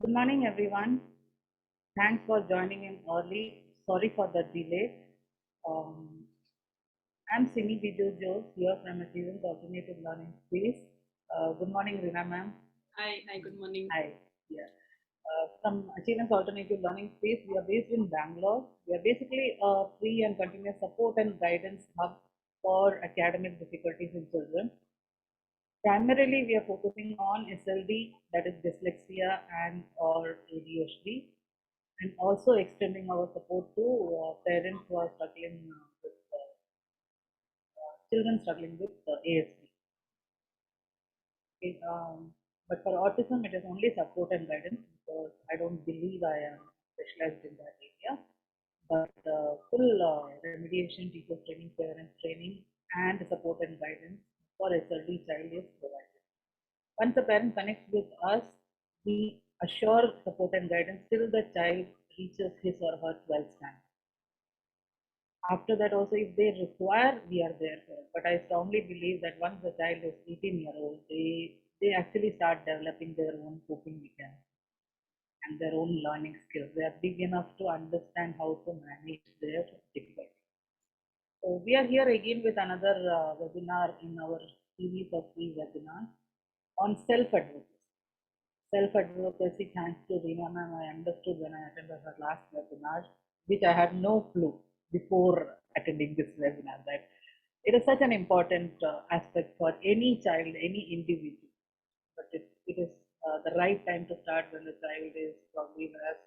Good morning, everyone. Thanks for joining in early. Sorry for the delay. Um, I'm Simi Biju Jose here from Achieving Alternative Learning Space. Good morning, Rina ma'am. Hi, good morning. Hi. Yeah. From Achieving Alternative Learning Space, we are based in Bangalore. We are basically a free and continuous support and guidance hub for academic difficulties in children. Primarily, we are focusing on SLD, that is dyslexia and or ADHD, and also extending our support to parents who are struggling with children struggling with ASD. Okay, but for autism, it is only support and guidance because I don't believe I am specialized in that area. But full remediation, teacher training, parent training, and support and guidance for SLD child is provided. Once a parent connects with us, we assure support and guidance till the child reaches his or her 12th standard. After that also, if they require, we are there for it. But I strongly believe that once the child is 18-year-old, they actually start developing their own coping mechanism and their own learning skills. They are big enough to understand how to manage their difficulties. So we are here again with another webinar in our series of free webinars on self-advocacy. Self-advocacy, thanks to Reena ma'am, I understood when I attended her last webinar, which I had no clue before attending this webinar, that it is such an important aspect for any child, any individual. But it is the right time to start when the child is probably, as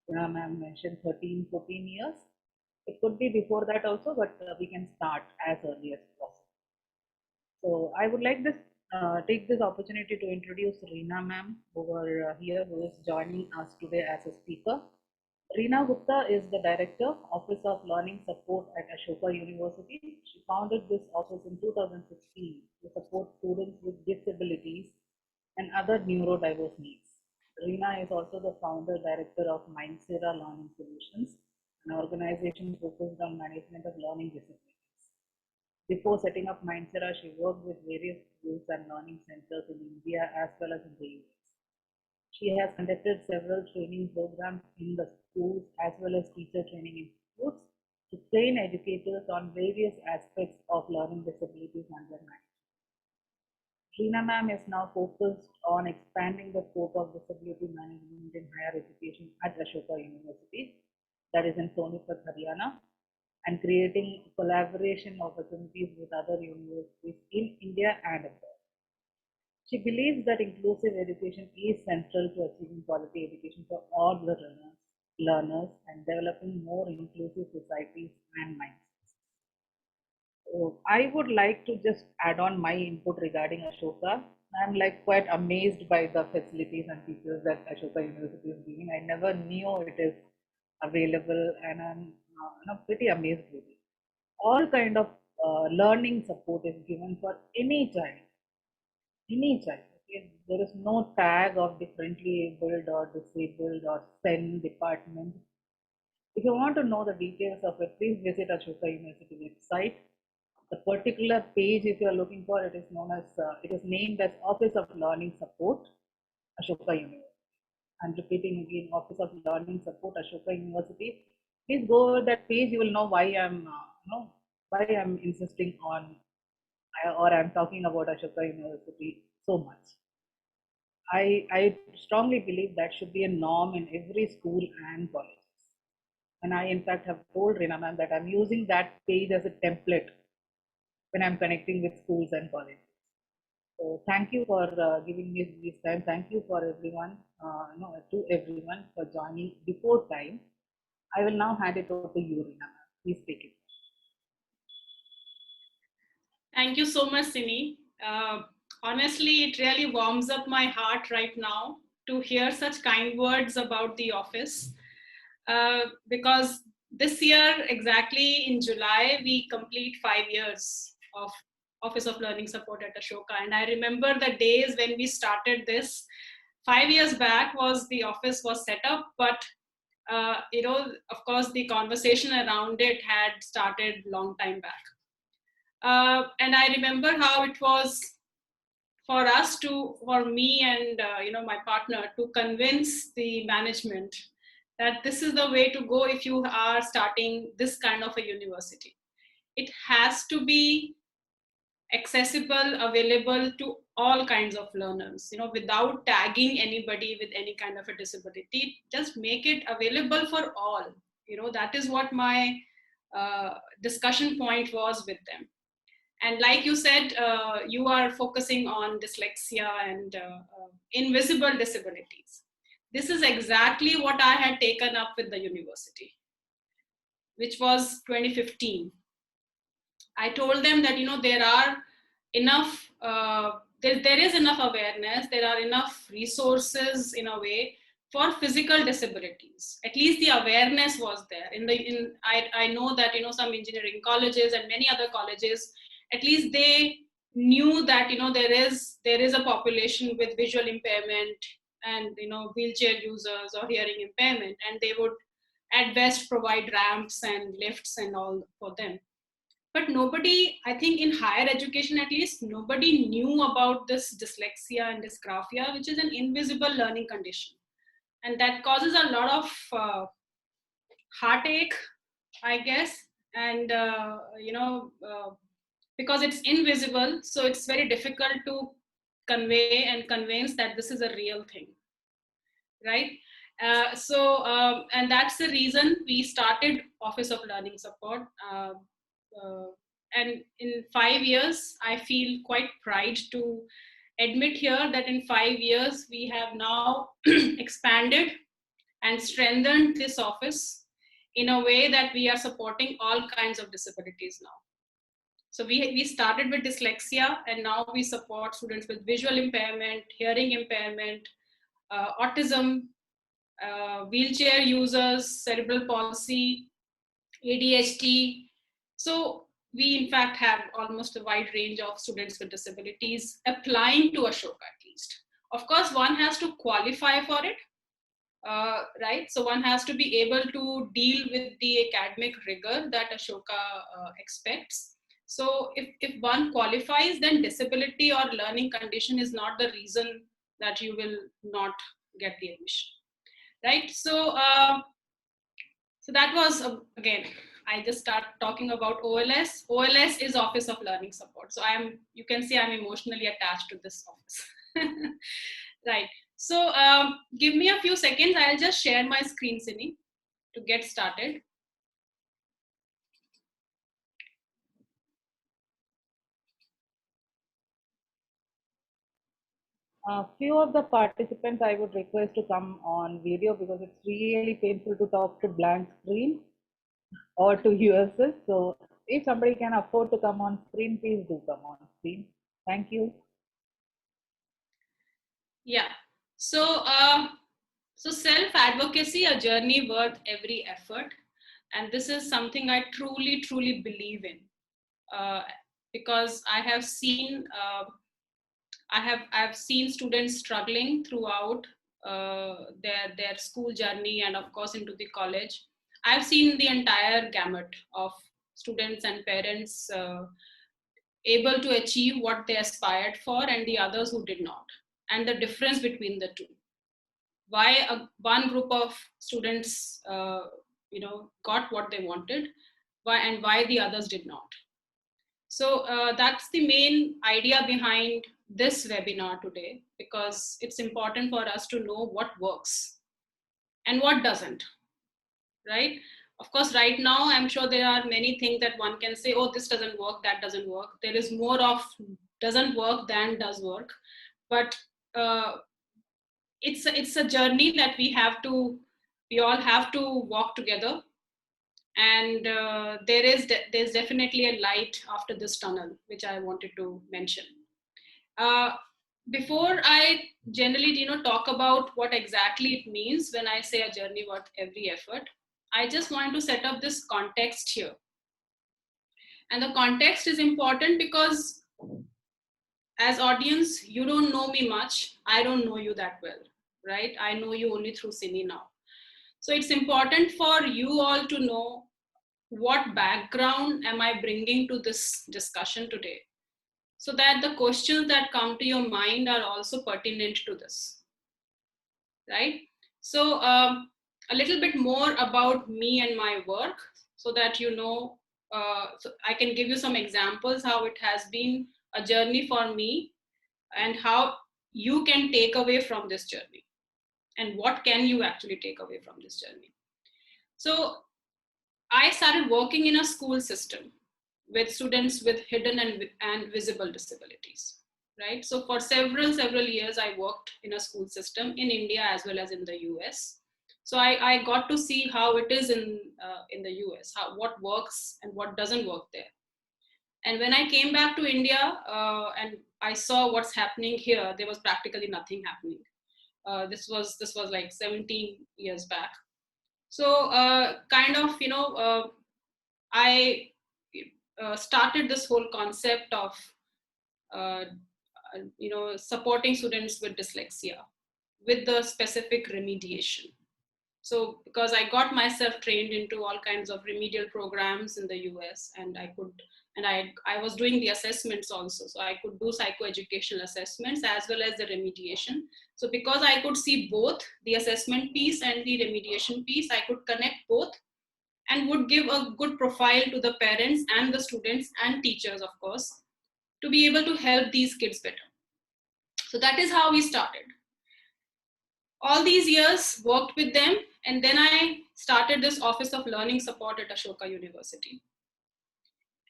Reena ma'am mentioned, 13, 14 years. It could be before that also, but we can start as early as possible. So I would like this take this opportunity to introduce Reena ma'am over here, who is joining us today as a speaker. Reena Gupta is the Director, Office of Learning Support at Ashoka University. She founded this office in 2016 to support students with disabilities and other neurodiverse needs. Reena is also the founder director of Mindsera Learning Solutions, an organization focused on management of learning disabilities. Before setting up Mindsera, she worked with various schools and learning centers in India as well as in the US. She has conducted several training programs in the schools as well as teacher training institutes to train educators on various aspects of learning disabilities and their management. Reena ma'am is now focused on expanding the scope of disability management in higher education at Ashoka University, that is in Sonipat, Haryana, and creating collaboration opportunities with other universities in India and abroad. She believes that inclusive education is central to achieving quality education for all the learners and developing more inclusive societies and mindsets. So I would like to just add on my input regarding Ashoka. I'm like quite amazed by the facilities and features that Ashoka University is giving. I never knew it is available, and I'm pretty amazed with it. All kind of learning support is given for any child, any child. Okay? There is no tag of differently abled or disabled or SEN department. If you want to know the details of it, please visit Ashoka University website. The particular page, if you are looking for, it is known as, it is named as Office of Learning Support, Ashoka University. I'm repeating again, Office of Learning Support, Ashoka University. Please go over that page. You will know why why I'm insisting on, or I'm talking about Ashoka University so much. I strongly believe that should be a norm in every school and colleges. And I, in fact, have told Rina ma'am that I'm using that page as a template when I'm connecting with schools and colleges. So thank you for giving me this time. Thank you for everyone, to everyone for joining before time. I will now hand it over to you, Rina ma'am. Please take it. Thank you so much, Sini. Honestly, it really warms up my heart right now to hear such kind words about the office. Because this year, exactly in July, we complete 5 years of Office of Learning Support at Ashoka. And I remember the days when we started this. 5 years back was the office was set up, but of course, the conversation around it had started long time back. And I remember how it was for us to, for me and my partner to convince the management that this is the way to go if you are starting this kind of a university. It has to be accessible, available to all kinds of learners, without tagging anybody with any kind of a disability. Just make it available for all. That is what my discussion point was with them. And like you said, you are focusing on dyslexia and invisible disabilities. This is exactly what I had taken up with the university, which was 2015. I told them that there are enough, there is enough awareness, there are enough resources in a way for physical disabilities. At least the awareness was there. I know that some engineering colleges and many other colleges, at least they knew that there is a population with visual impairment and wheelchair users or hearing impairment, and they would at best provide ramps and lifts and all for them. But nobody, I think in higher education at least, nobody knew about this dyslexia and dysgraphia, which is an invisible learning condition. And that causes a lot of heartache, I guess. And, because it's invisible, so it's very difficult to convey and convince that this is a real thing, right? And that's the reason we started Office of Learning Support. And in 5 years, I feel quite pride to admit here that in 5 years, we have now expanded and strengthened this office in a way that we are supporting all kinds of disabilities now. So we started with dyslexia, and now we support students with visual impairment, hearing impairment, autism, wheelchair users, cerebral palsy, ADHD. So we in fact have almost a wide range of students with disabilities applying to Ashoka at least. Of course, one has to qualify for it, right? So one has to be able to deal with the academic rigor that Ashoka expects. So if one qualifies, then disability or learning condition is not the reason that you will not get the admission, right? So that was, again, I just start talking about OLS. OLS is Office of Learning Support. So you can see I'm emotionally attached to this office. Right. So give me a few seconds. I'll just share my screen, Sini, to get started. A few of the participants I would request to come on video because it's really painful to talk to blank screen or to USS. So if somebody can afford to come on screen, please do come on screen. Thank you. Yeah. So, so self-advocacy, a journey worth every effort. And this is something I truly, truly believe in, because I have seen, I've seen students struggling throughout their school journey and of course into the college. I've seen the entire gamut of students and parents able to achieve what they aspired for and the others who did not, and the difference between the two. Why one group of students got what they wanted, why the others did not. So that's the main idea behind this webinar today, because it's important for us to know what works and what doesn't, right? Of course, right now, I'm sure there are many things that one can say, oh, this doesn't work, that doesn't work. There is more of doesn't work than does work. But it's a journey that we all have to walk together. And there's definitely a light after this tunnel, which I wanted to mention. Before I generally talk about what exactly it means when I say a journey worth every effort, I just want to set up this context here. And the context is important because as audience, you don't know me much. I don't know you that well, right? I know you only through Sini now. So it's important for you all to know what background am I bringing to this discussion today. so that the questions that come to your mind are also pertinent to this, right? So a little bit more about me and my work, so that you know, so I can give you some examples how it has been a journey for me, and how you can take away from this journey, and what can you actually take away from this journey. So I started working in a school system with students with hidden and visible disabilities, right? So for several years, I worked in a school system in India as well as in the US. So I got to see how it is in the US, how what works and what doesn't work there. And when I came back to India and I saw what's happening here, there was practically nothing happening. This was like 17 years back. So kind of, I started this whole concept of uh, supporting students with dyslexia with the specific remediation. So because I got myself trained into all kinds of remedial programs in the US, and I was doing the assessments also, so I could do psychoeducational assessments as well as the remediation. So because I could see both the assessment piece and the remediation piece, I could connect both and would give a good profile to the parents and the students and teachers, of course, to be able to help these kids better. So that is how we started. All these years worked with them, and then I started this Office of Learning Support at Ashoka University.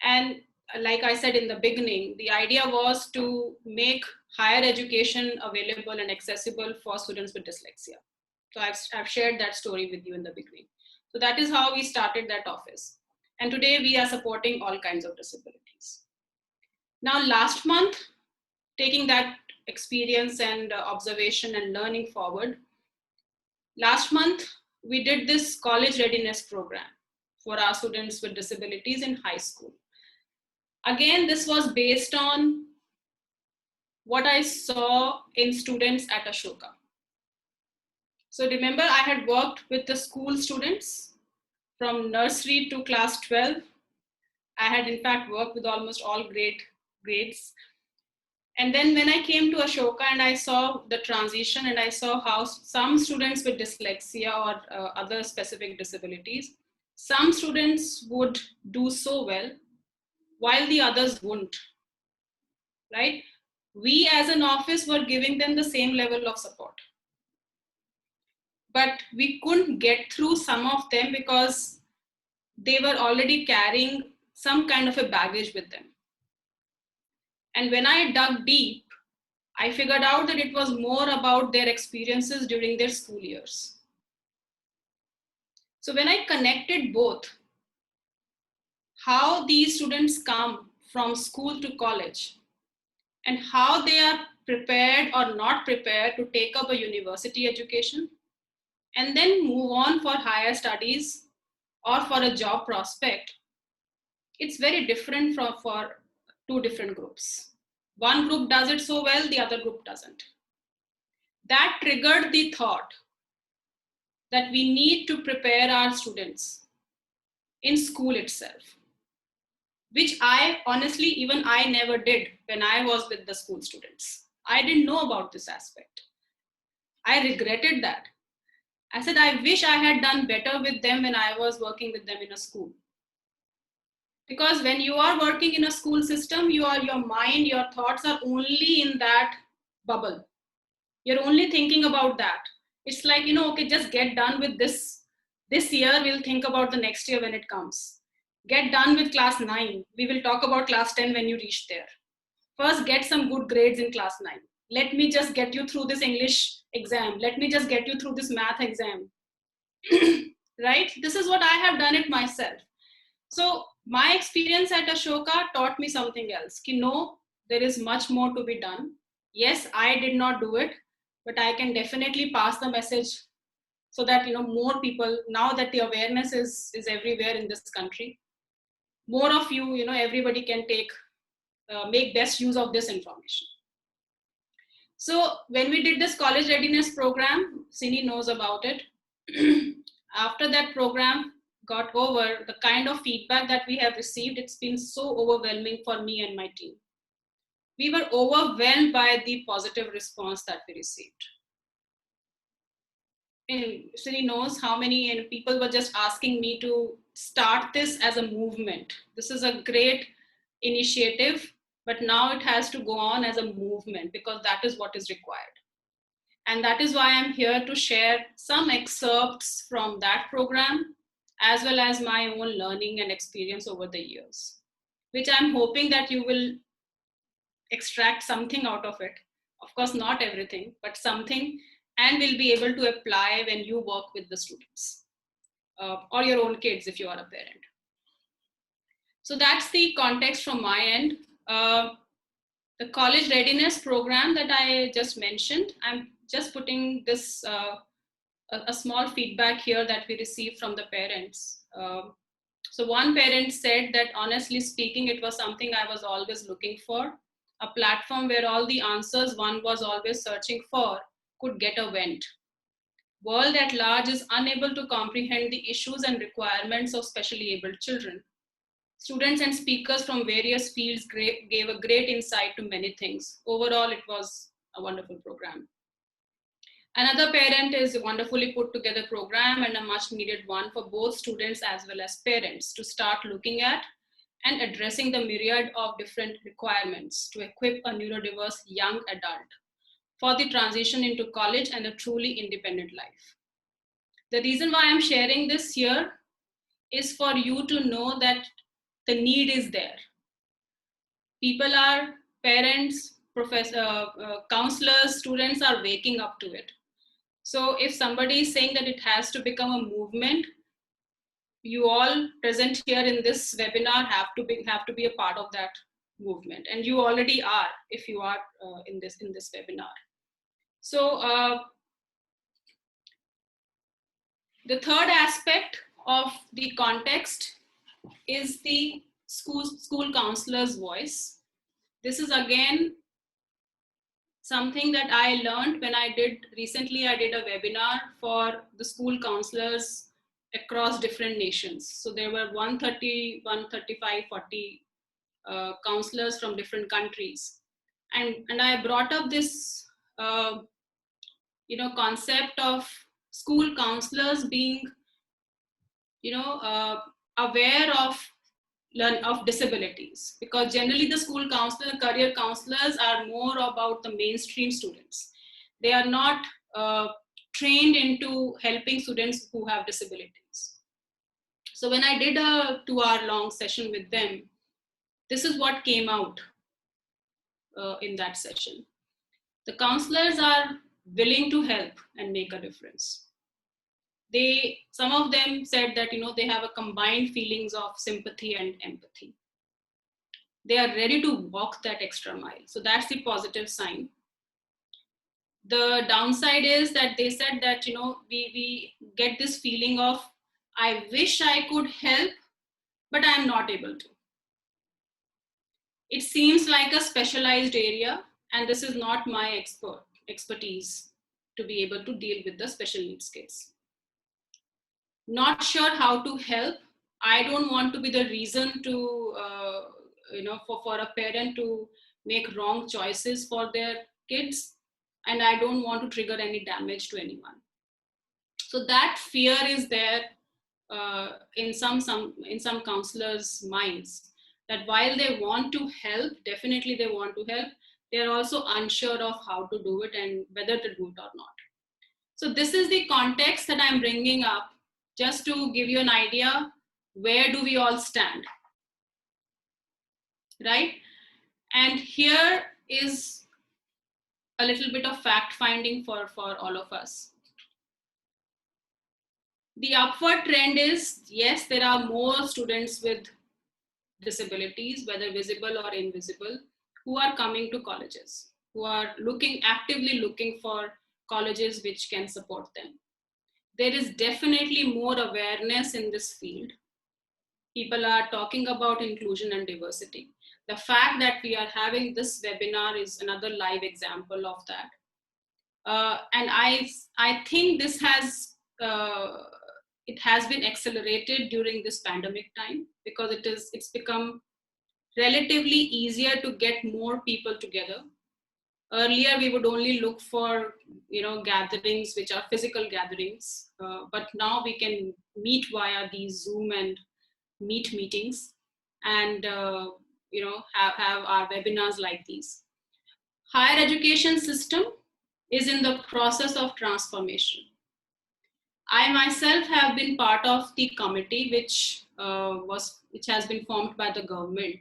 And like I said in the beginning, the idea was to make higher education available and accessible for students with dyslexia. So I've shared that story with you in the beginning. So that is how we started that office. And today we are supporting all kinds of disabilities. Now, last month, taking that experience and observation and learning forward, last month we did this college readiness program for our students with disabilities in high school. Again, this was based on what I saw in students at Ashoka. So remember, I had worked with the school students from nursery to class 12. I had in fact worked with almost all grades. And then when I came to Ashoka and I saw the transition, and I saw how some students with dyslexia or other specific disabilities, some students would do so well while the others wouldn't, right? We as an office were giving them the same level of support. But we couldn't get through some of them because they were already carrying some kind of a baggage with them. And when I dug deep, I figured out that it was more about their experiences during their school years. So when I connected both, how these students come from school to college and how they are prepared or not prepared to take up a university education and then move on for higher studies or for a job prospect, it's very different for two different groups. One group does it so well, the other group doesn't. That triggered the thought that we need to prepare our students in school itself, which I honestly, even I never did when I was with the school students. I didn't know about this aspect. I regretted that. I said, I wish I had done better with them when I was working with them in a school. Because when you are working in a school system, your mind, your thoughts are only in that bubble. You're only thinking about that. It's like, okay, just get done with this year, we'll think about the next year when it comes. Get done with class 9, we will talk about class 10 when you reach there. First, get some good grades in class 9. Let me just get you through this English exam. Let me just get you through this math exam. Right? This is what I have done it myself. So my experience at Ashoka taught me something else. No, there is much more to be done. Yes, I did not do it, but I can definitely pass the message so that more people, now that the awareness is everywhere in this country, more of everybody can make best use of this information. So when we did this college readiness program, Sini knows about it. After that program got over, the kind of feedback that we have received, it's been so overwhelming for me and my team. we were overwhelmed by the positive response that we received. And Srini knows how many people were just asking me to start this as a movement. This is a great initiative, but now it has to go on as a movement because that is what is required. And that is why I'm here to share some excerpts from that program, as well as my own learning and experience over the years, which I'm hoping that you will extract something out of it. Of course, not everything, but something, and will be able to apply when you work with the students or your own kids if you are a parent. So that's the context from my end. The college readiness program that I just mentioned, I'm just putting this a small feedback here that we received from the parents. So one parent said that honestly speaking, it was something I was always looking for, a platform where all the answers one was always searching for could get a vent. World at large is unable to comprehend the issues and requirements of specially abled children. Students and speakers from various fields gave a great insight to many things. Overall, it was a wonderful program. Another parent is a wonderfully put together program and a much needed one for both students as well as parents to start looking at and addressing the myriad of different requirements to equip a neurodiverse young adult for the transition into college and a truly independent life. The reason why I'm sharing this here is for you to know that the need is there. People are, parents, counselors, students are waking up to it. So if somebody is saying that it has to become a movement, you all present here in this webinar have to be a part of that movement, and you already are if you are in this webinar. So the third aspect of the context is the school counselor's voice. This is again something that I learned when I did a webinar for the school counselors across different nations. So there were 130, 135, 40 counselors from different countries. And I brought up this concept of school counselors being aware of disabilities, because generally the school counselor, career counselors are more about the mainstream students. They are not trained into helping students who have disabilities. So when I did a 2-hour long session with them, this is what came out in that session. The counselors are willing to help and make a difference. Some of them said that they have a combined feelings of sympathy and empathy. They are ready to walk that extra mile. So that's the positive sign. The downside is that they said that we get this feeling of, I wish I could help, but I'm not able to. It seems like a specialized area, and this is not my expertise to be able to deal with the special needs kids. Not sure how to help. I don't want to be the reason to, for a parent to make wrong choices for their kids, and I don't want to trigger any damage to anyone. So that fear is there in some counselors' minds, that while they want to help, definitely they want to help, they are also unsure of how to do it and whether to do it or not. So this is the context that I'm bringing up, just to give you an idea, where do we all stand, right? And here is a little bit of fact finding for all of us. The upward trend is, yes, there are more students with disabilities, whether visible or invisible, who are coming to colleges, who are actively looking for colleges which can support them. There is definitely more awareness in this field. People are talking about inclusion and diversity. The fact that we are having this webinar is another live example of that. And I think this has it has been accelerated during this pandemic time, because it's become relatively easier to get more people together. Earlier, we would only look for, gatherings which are physical gatherings, but now we can meet via these Zoom and Meet meetings, and have our webinars like these. Higher education system is in the process of transformation. I myself have been part of the committee which has been formed by the government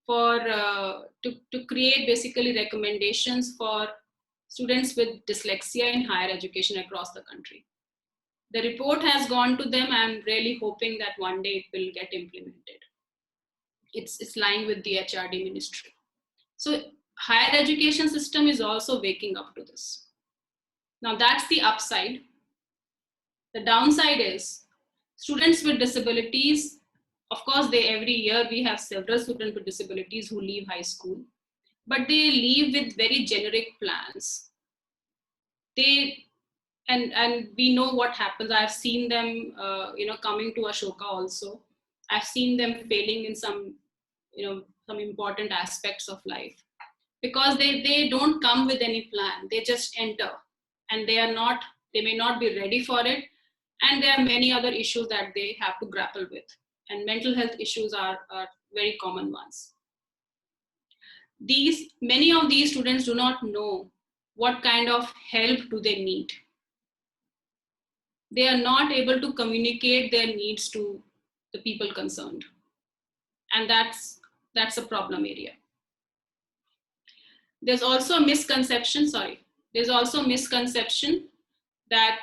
for to create basically recommendations for students with dyslexia in higher education across the country. The report has gone to them. I'm really hoping that one day it will get implemented. It's lying with the HRD ministry. So higher education system is also waking up to this. Now that's the upside. The downside is students with disabilities. Of course, every year we have several students with disabilities who leave high school, but they leave with very generic plans. And we know what happens. I've seen them, coming to Ashoka also. I've seen them failing in some important aspects of life, because they don't come with any plan. They just enter, and they may not be ready for it. And there are many other issues that they have to grapple with. And mental health issues are very common ones. Many of these students do not know what kind of help do they need. They are not able to communicate their needs to the people concerned. And that's a problem area. There's also a misconception that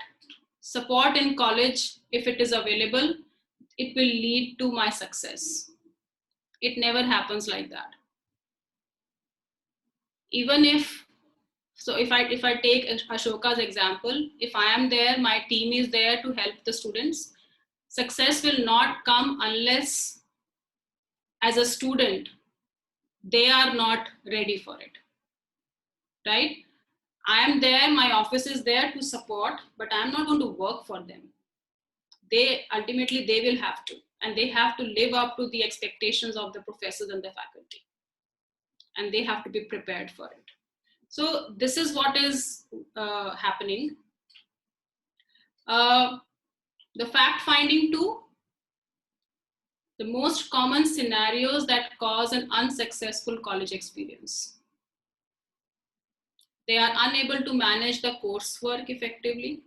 support in college, if it is available, it will lead to my success. It never happens like that. Even if I take Ashoka's example, if I am there, my team is there to help the students, success will not come unless, as a student, they are not ready for it, right? I am there, my office is there to support, but I'm not going to work for them. Ultimately, they will have to, and they have to live up to the expectations of the professors and the faculty, and they have to be prepared for it. So this is what is happening. The fact finding too, the most common scenarios that cause an unsuccessful college experience. They are unable to manage the coursework effectively.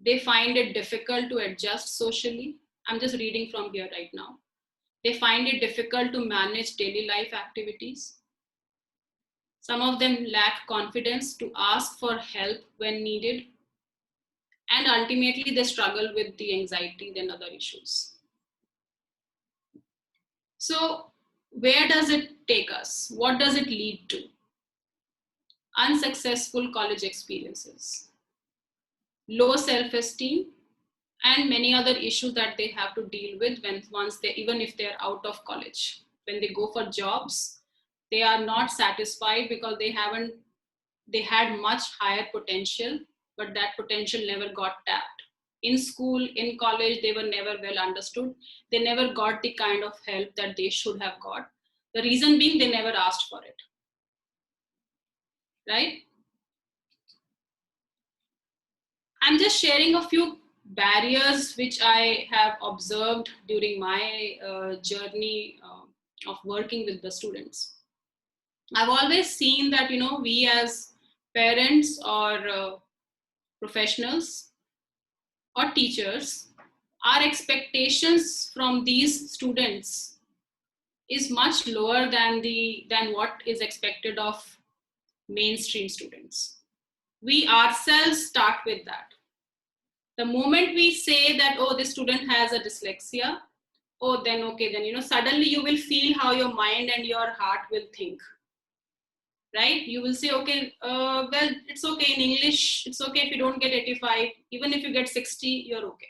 They find it difficult to adjust socially. I'm just reading from here right now. They find it difficult to manage daily life activities. Some of them lack confidence to ask for help when needed. And ultimately, they struggle with the anxiety and other issues. So, where does it take us? What does it lead to? Unsuccessful college experiences, low self-esteem, and many other issues that they have to deal with even if they're out of college. When they go for jobs, they are not satisfied because they had much higher potential, but that potential never got tapped. In school, in college, they were never well understood. They never got the kind of help that they should have got. The reason being, they never asked for it, right? I'm just sharing a few barriers which I have observed during my journey of working with the students. I've always seen that, we as parents or professionals or teachers, our expectations from these students is much lower than what is expected of mainstream students. We ourselves start with that. The moment we say that, oh, this student has a dyslexia, oh, then okay, then, suddenly you will feel how your mind and your heart will think, right? You will say, okay, well, it's okay in English. It's okay if you don't get 85. Even if you get 60, you're okay.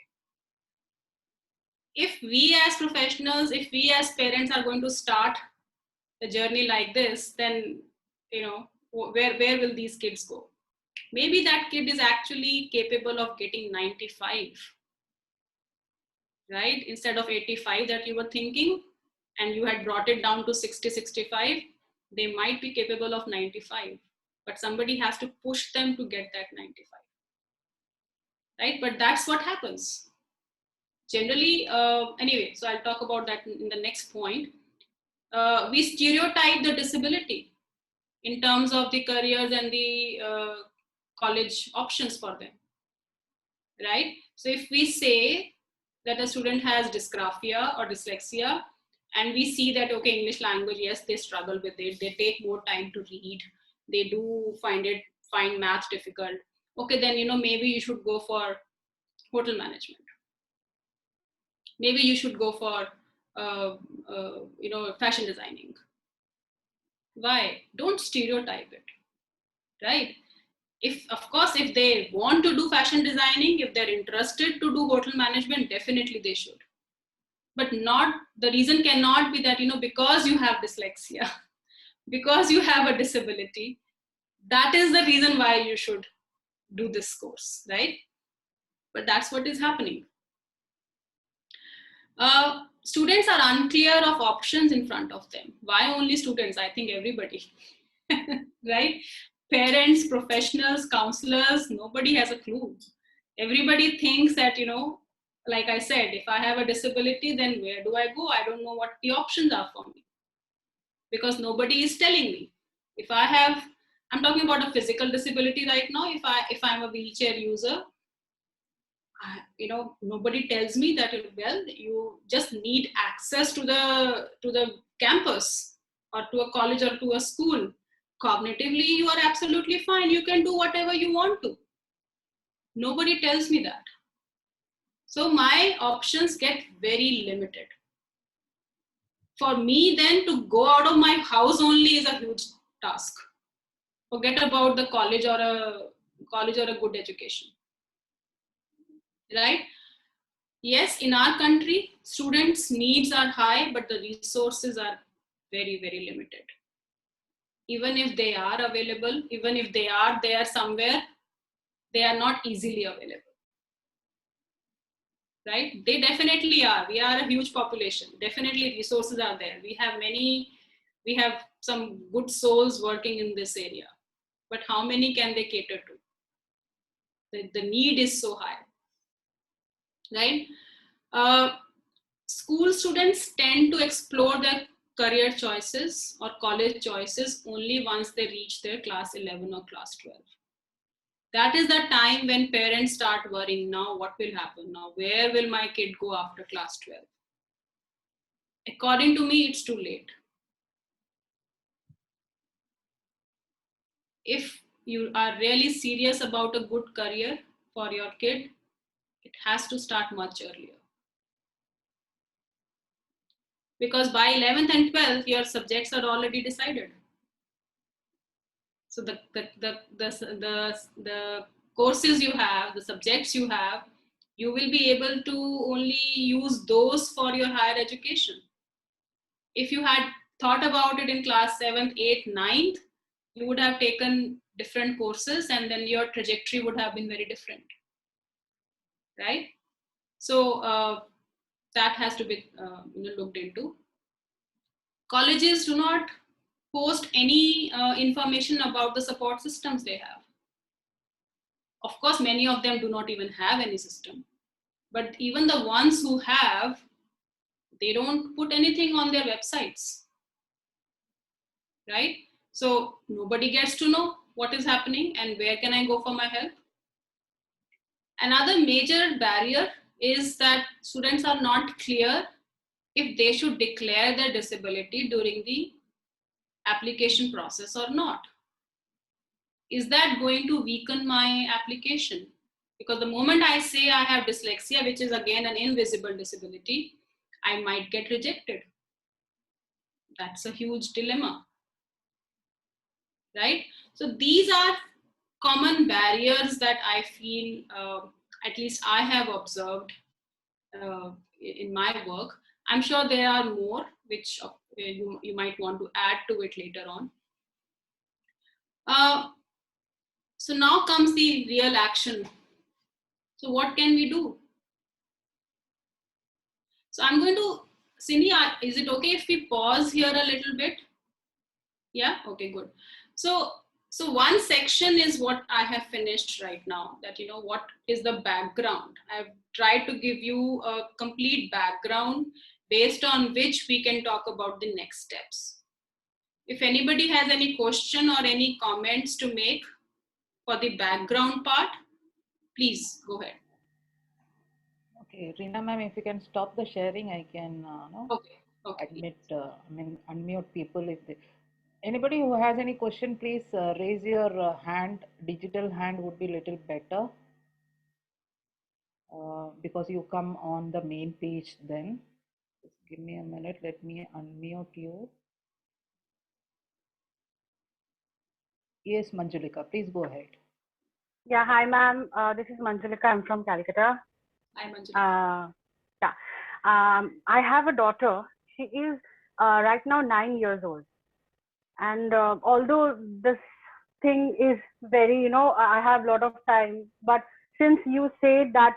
If we as professionals, if we as parents are going to start the journey like this, then, where will these kids go? Maybe that kid is actually capable of getting 95, right? Instead of 85 that you were thinking, and you had brought it down to 60, 65, they might be capable of 95, but somebody has to push them to get that 95, right? But that's what happens. Generally, anyway, so I'll talk about that in the next point. We stereotype the disability in terms of the careers and the college options for them, right? So if we say that a student has dysgraphia or dyslexia, and we see that, okay, English language, yes, they struggle with it, they take more time to read, they do find math difficult, okay, then, maybe you should go for hotel management, maybe you should go for fashion designing. Why? Don't stereotype it, right? Of course, if they want to do fashion designing, if they're interested to do hotel management, definitely they should. But the reason cannot be that, because you have dyslexia, because you have a disability, that is the reason why you should do this course, right? But that's what is happening. Students are unclear of options in front of them. Why only students? I think everybody, right? Parents, professionals, counselors, nobody has a clue. Everybody thinks that, like I said, if I have a disability, then where do I go? I don't know what the options are for me, because nobody is telling me. If I'm talking about a physical disability right now. If I'm a wheelchair user, nobody tells me that, well, you just need access to the campus or to a college or to a school. Cognitively, you are absolutely fine. You can do whatever you want to. Nobody tells me that. So my options get very limited. For me, then, to go out of my house only is a huge task. Forget about the college or a good education, right? Yes, in our country, students' needs are high, but the resources are very, very limited. Even if they are available, even if they are there somewhere, they are not easily available. Right? They definitely are. We are a huge population. Definitely resources are there. We have some good souls working in this area. But how many can they cater to? The need is so high. Right? School students tend to explore their career choices or college choices only once they reach their class 11 or class 12. That is the time when parents start worrying, now what will happen now? Where will my kid go after class 12? According to me, it's too late. If you are really serious about a good career for your kid, it has to start much earlier. Because by 11th and 12th, your subjects are already decided. So the courses you have, the subjects you have, you will be able to only use those for your higher education. If you had thought about it in class 7th, 8th, 9th, you would have taken different courses and then your trajectory would have been very different, right? So that has to be looked into. Colleges do not post any information about the support systems they have. Of course, many of them do not even have any system. But even the ones who have, they don't put anything on their websites, right? So nobody gets to know what is happening and where can I go for my help. Another major barrier is that students are not clear if they should declare their disability during the application process or not. Is that going to weaken my application? Because the moment I say I have dyslexia, which is again an invisible disability, I might get rejected. That's a huge dilemma, right? So these are common barriers that I feel, at least I have observed in my work. I'm sure there are more which you might want to add to it later on. So now comes the real action. So what can we do? So I'm going to Cindy, is it okay if we pause here a little bit? Yeah, okay, good. So, so one section is what I have finished right now, that, you know, what is the background. I've tried to give you a complete background based on which we can talk about the next steps. If anybody has any question or any comments to make for the background part, please go ahead. Okay, Reena ma'am, if you can stop the sharing, I can no, Okay, okay. unmute people if they. Anybody who has any question, please raise your hand. Digital hand would be little better because you come on the main page then. Just give me a minute. Let me unmute you. Yes, Manjulika, please go ahead. Yeah, hi ma'am. This is Manjulika. I'm from Calcutta. Hi, Manjulika. Yeah. I have a daughter. She is right now 9 years old. And although this thing is very, I have a lot of time, but since you say that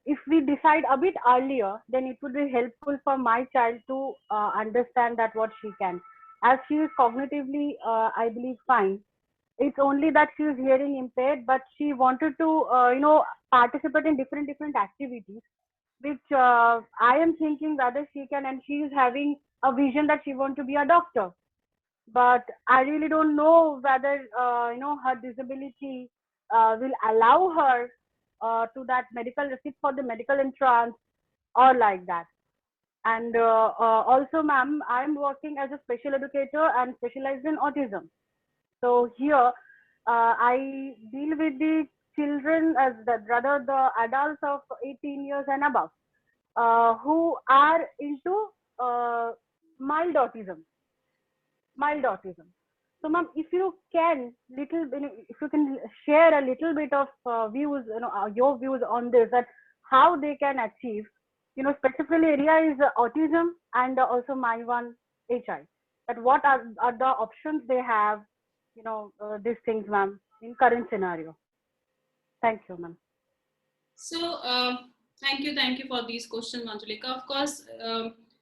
if we decide a bit earlier, then it would be helpful for my child to understand that what she can. As she is cognitively, I believe, fine. It's only that she is hearing impaired, but she wanted to, participate in different activities, which I am thinking whether she can, and she is having a vision that she wants to be a doctor. But I really don't know whether, her disability will allow her to that medical receipt for the medical entrance or like that. And also, ma'am, I'm working as a special educator and specialized in autism. So here, I deal with the children as rather the adults of 18 years and above, who are into mild autism. Mild autism. So, ma'am, if you can if you can share a little bit of views, your views on this, that how they can achieve, specifically area is autism and also my one HI. That what are the options they have, these things, ma'am, in current scenario. Thank you, ma'am. So, thank you for these questions, Manjulika. Of course,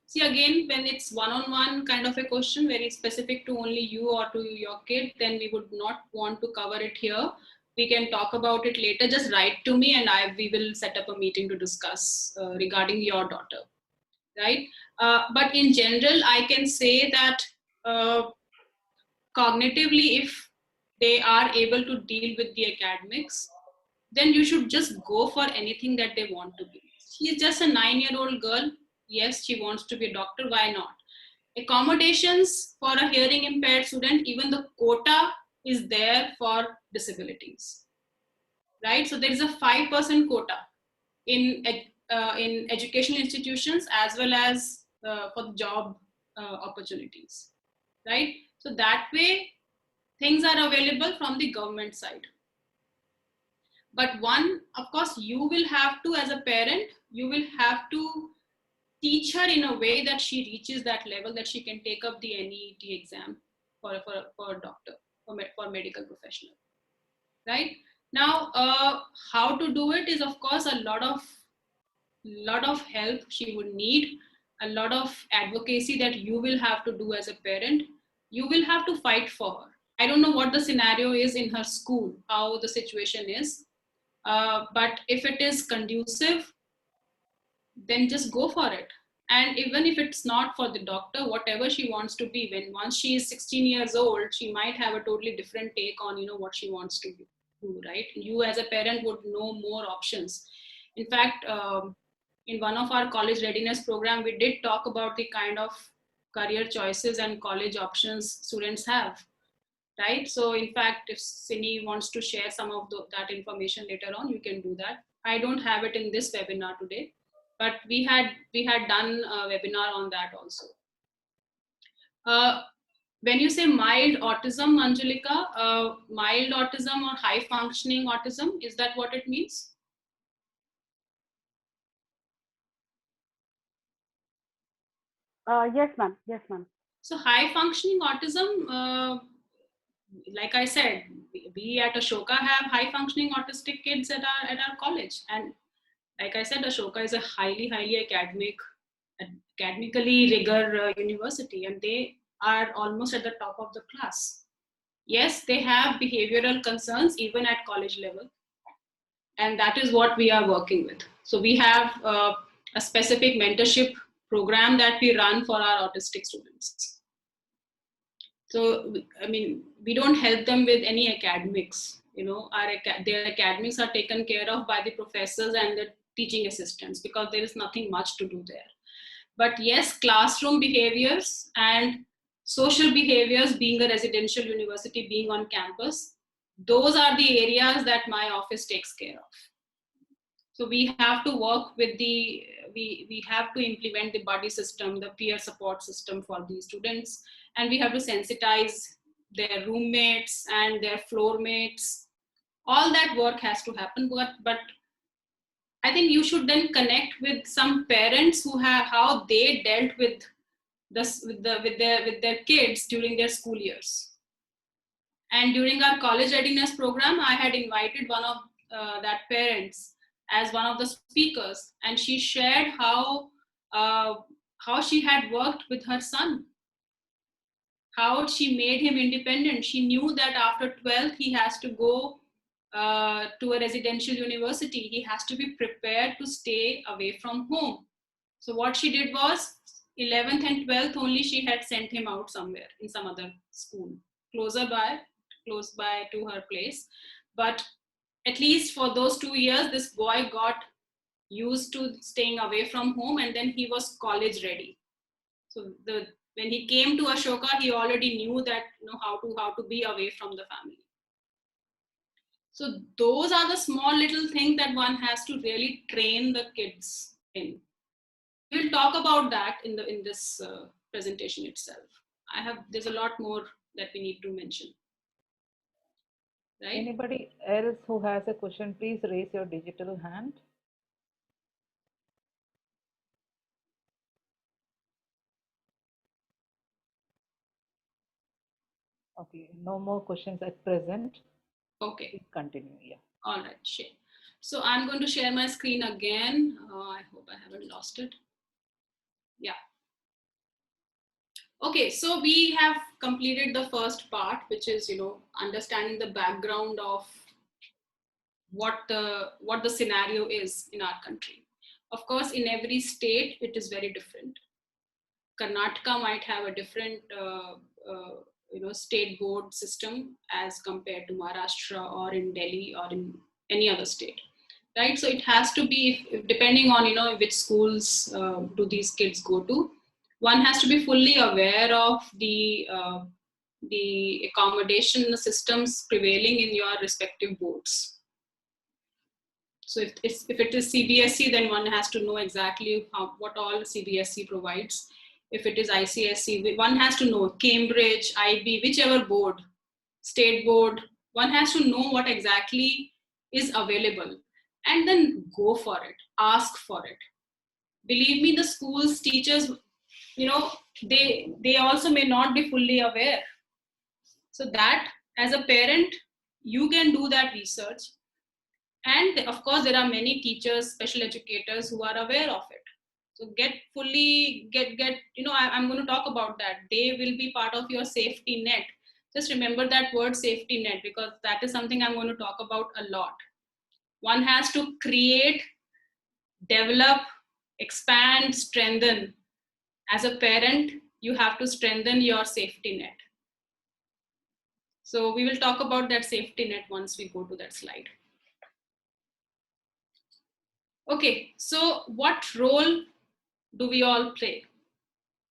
see, again, when it's one-on-one kind of a question, very specific to only you or to your kid, then we would not want to cover it here. We can talk about it later. Just write to me, and we will set up a meeting to discuss regarding your daughter, right? But in general, I can say that cognitively, if they are able to deal with the academics, then you should just go for anything that they want to be. She's just a 9-year-old girl. Yes, she wants to be a doctor. Why not? Accommodations for a hearing impaired student, even the quota is there for disabilities, right? So there is a 5% quota in educational institutions as well as for job opportunities, right? So that way, things are available from the government side. But one, of course, you will have to, as a parent, you will have to teach her in a way that she reaches that level that she can take up the NEET exam for a doctor, for medical professional, right? Now, how to do it is, of course, a lot of help she would need, a lot of advocacy that you will have to do as a parent. You will have to fight for her. I don't know what the scenario is in her school, how the situation is. But if it is conducive, then just go for it. And even if it's not for the doctor, whatever she wants to be, when once she is 16 years old, she might have a totally different take on, what she wants to do, right? You as a parent would know more options. In fact, in one of our college readiness program, we did talk about the kind of career choices and college options students have, right? So in fact, if Sini wants to share some of that information later on, you can do that. I don't have it in this webinar today, but we had done a webinar on that also. When you say mild autism, Anjulika, mild autism or high functioning autism, is that what it means? Yes, ma'am. Yes, ma'am. So high functioning autism, like I said, we at Ashoka have high functioning autistic kids at our college, and like I said, Ashoka is a highly academic academically rigor university, and they are almost at the top of the class. Yes, they have behavioral concerns even at college level, and that is what we are working with. So we have a specific mentorship program that we run for our autistic students. So, I mean, we don't help them with any academics. You know, their academics are taken care of by the professors and the teaching assistants, because there is nothing much to do there. But yes, classroom behaviors and social behaviors, being a residential university, being on campus, those are the areas that my office takes care of. So we have to work with we have to implement the buddy system, the peer support system for these students, and we have to sensitize their roommates and their floor mates. All that work has to happen, but I think you should then connect with some parents who have how they dealt with this with their kids during their school years. And during our college readiness program, I had invited one of that parents as one of the speakers, and she shared how she had worked with her son, how she made him independent. She knew that after 12th he has to go to a residential university. He has to be prepared to stay away from home. So what she did was 11th and 12th only she had sent him out somewhere in some other school close by to her place. But at least for those 2 years, this boy got used to staying away from home, and then he was college ready. So when he came to Ashoka, he already knew that how to be away from the family. So those are the small little things that one has to really train the kids in. We'll talk about that in this presentation itself. There's a lot more that we need to mention. Right? Anybody else who has a question, please raise your digital hand. Okay, no more questions at present. Okay. Please continue, yeah. All right, sure. So I'm going to share my screen again. I hope I haven't lost it. Yeah. Okay, so we have completed the first part, which is, understanding the background of what the scenario is in our country. Of course, in every state, it is very different. Karnataka might have a different, state board system as compared to Maharashtra or in Delhi or in any other state, right? So it has to be, depending on, which schools do these kids go to, one has to be fully aware of the accommodation systems prevailing in your respective boards. So if it is CBSE, then one has to know exactly what all CBSE provides. If it is ICSE, one has to know Cambridge, IB, whichever board, state board, one has to know what exactly is available and then go for it, ask for it. Believe me, the schools, teachers, they also may not be fully aware. So that as a parent, you can do that research. And of course, there are many teachers, special educators who are aware of it. So I'm going to talk about that. They will be part of your safety net. Just remember that word safety net, because that is something I'm going to talk about a lot. One has to create, develop, expand, strengthen. As a parent, you have to strengthen your safety net. So we will talk about that safety net once we go to that slide. Okay, so what role do we all play?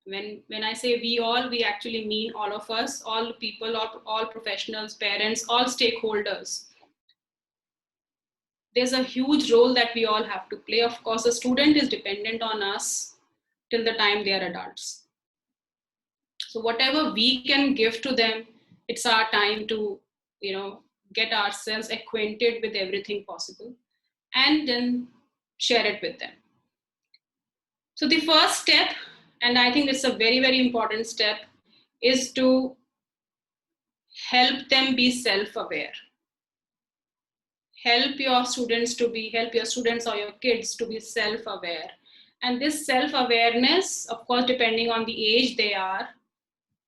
When I say we all, we actually mean all of us, all people, all professionals, parents, all stakeholders. There's a huge role that we all have to play. Of course, a student is dependent on us till the time they are adults. So whatever we can give to them, it's our time to, get ourselves acquainted with everything possible and then share it with them. So the first step, and I think it's a very, very important step, is to help them be self-aware. Help your students or your kids to be self-aware And this self-awareness, of course, depending on the age they are,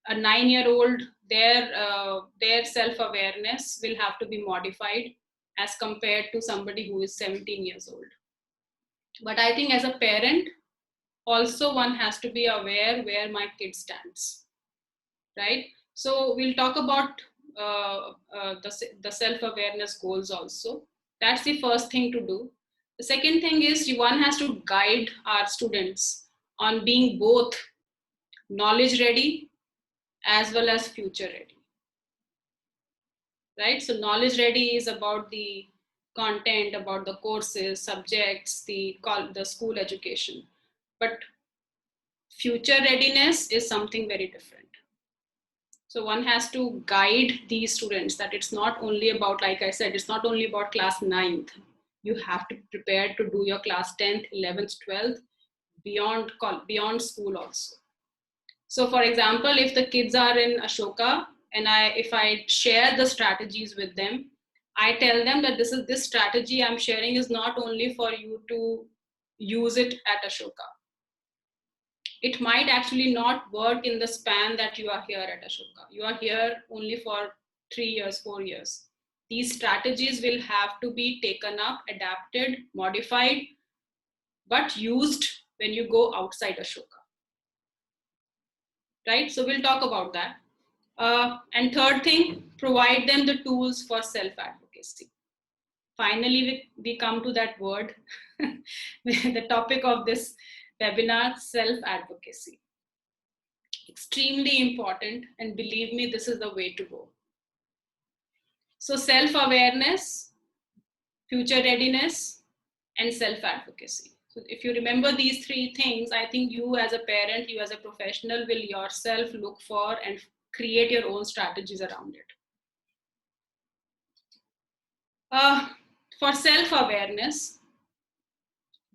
a 9-year-old, their self-awareness will have to be modified as compared to somebody who is 17 years old. But I think as a parent, also one has to be aware where my kid stands, right? So we'll talk about the self-awareness goals also. That's the first thing to do. The second thing is one has to guide our students on being both knowledge ready as well as future ready, right? So knowledge ready is about the content, about the courses, subjects, the school education. But future readiness is something very different. So one has to guide these students that it's not only about, like I said, it's not only about class 9th. You have to prepare to do your class 10th, 11th, 12th, beyond school also. So for example, if the kids are in Ashoka and if I share the strategies with them, I tell them that this strategy I'm sharing is not only for you to use it at Ashoka. It might actually not work in the span that you are here at Ashoka. You are here only for 3 years, 4 years. These strategies will have to be taken up, adapted, modified, but used when you go outside Ashoka. Right? So we'll talk about that. And third thing, provide them the tools for self-advocacy. Finally, we come to that word, the topic of this webinar, self-advocacy. Extremely important, and believe me, this is the way to go. So self-awareness, future readiness, and self-advocacy. So if you remember these 3 things, I think you as a parent, you as a professional will yourself look for and create your own strategies around it. For self-awareness,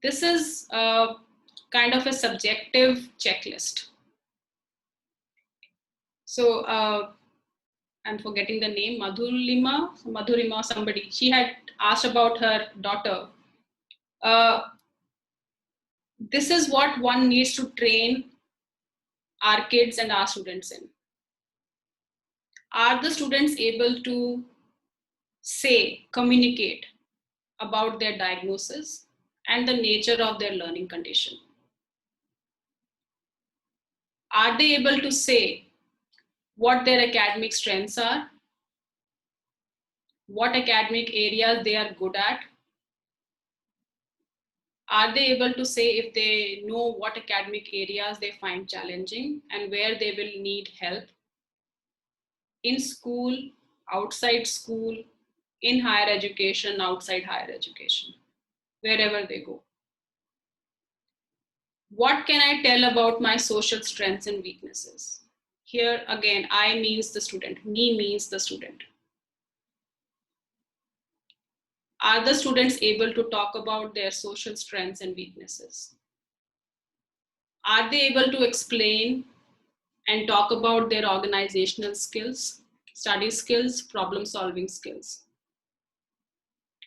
this is kind of a subjective checklist. So I'm forgetting the name, Madhurima, somebody, she had asked about her daughter. This is what one needs to train our kids and our students in. Are the students able to communicate about their diagnosis and the nature of their learning condition? Are they able to say what their academic strengths are, what academic areas they are good at? Are they able to say if they know what academic areas they find challenging and where they will need help? In school, outside school, in higher education, outside higher education, wherever they go. What can I tell about my social strengths and weaknesses? Here again, I means the student, me means the student. Are the students able to talk about their social strengths and weaknesses? Are they able to explain and talk about their organizational skills, study skills, problem solving skills?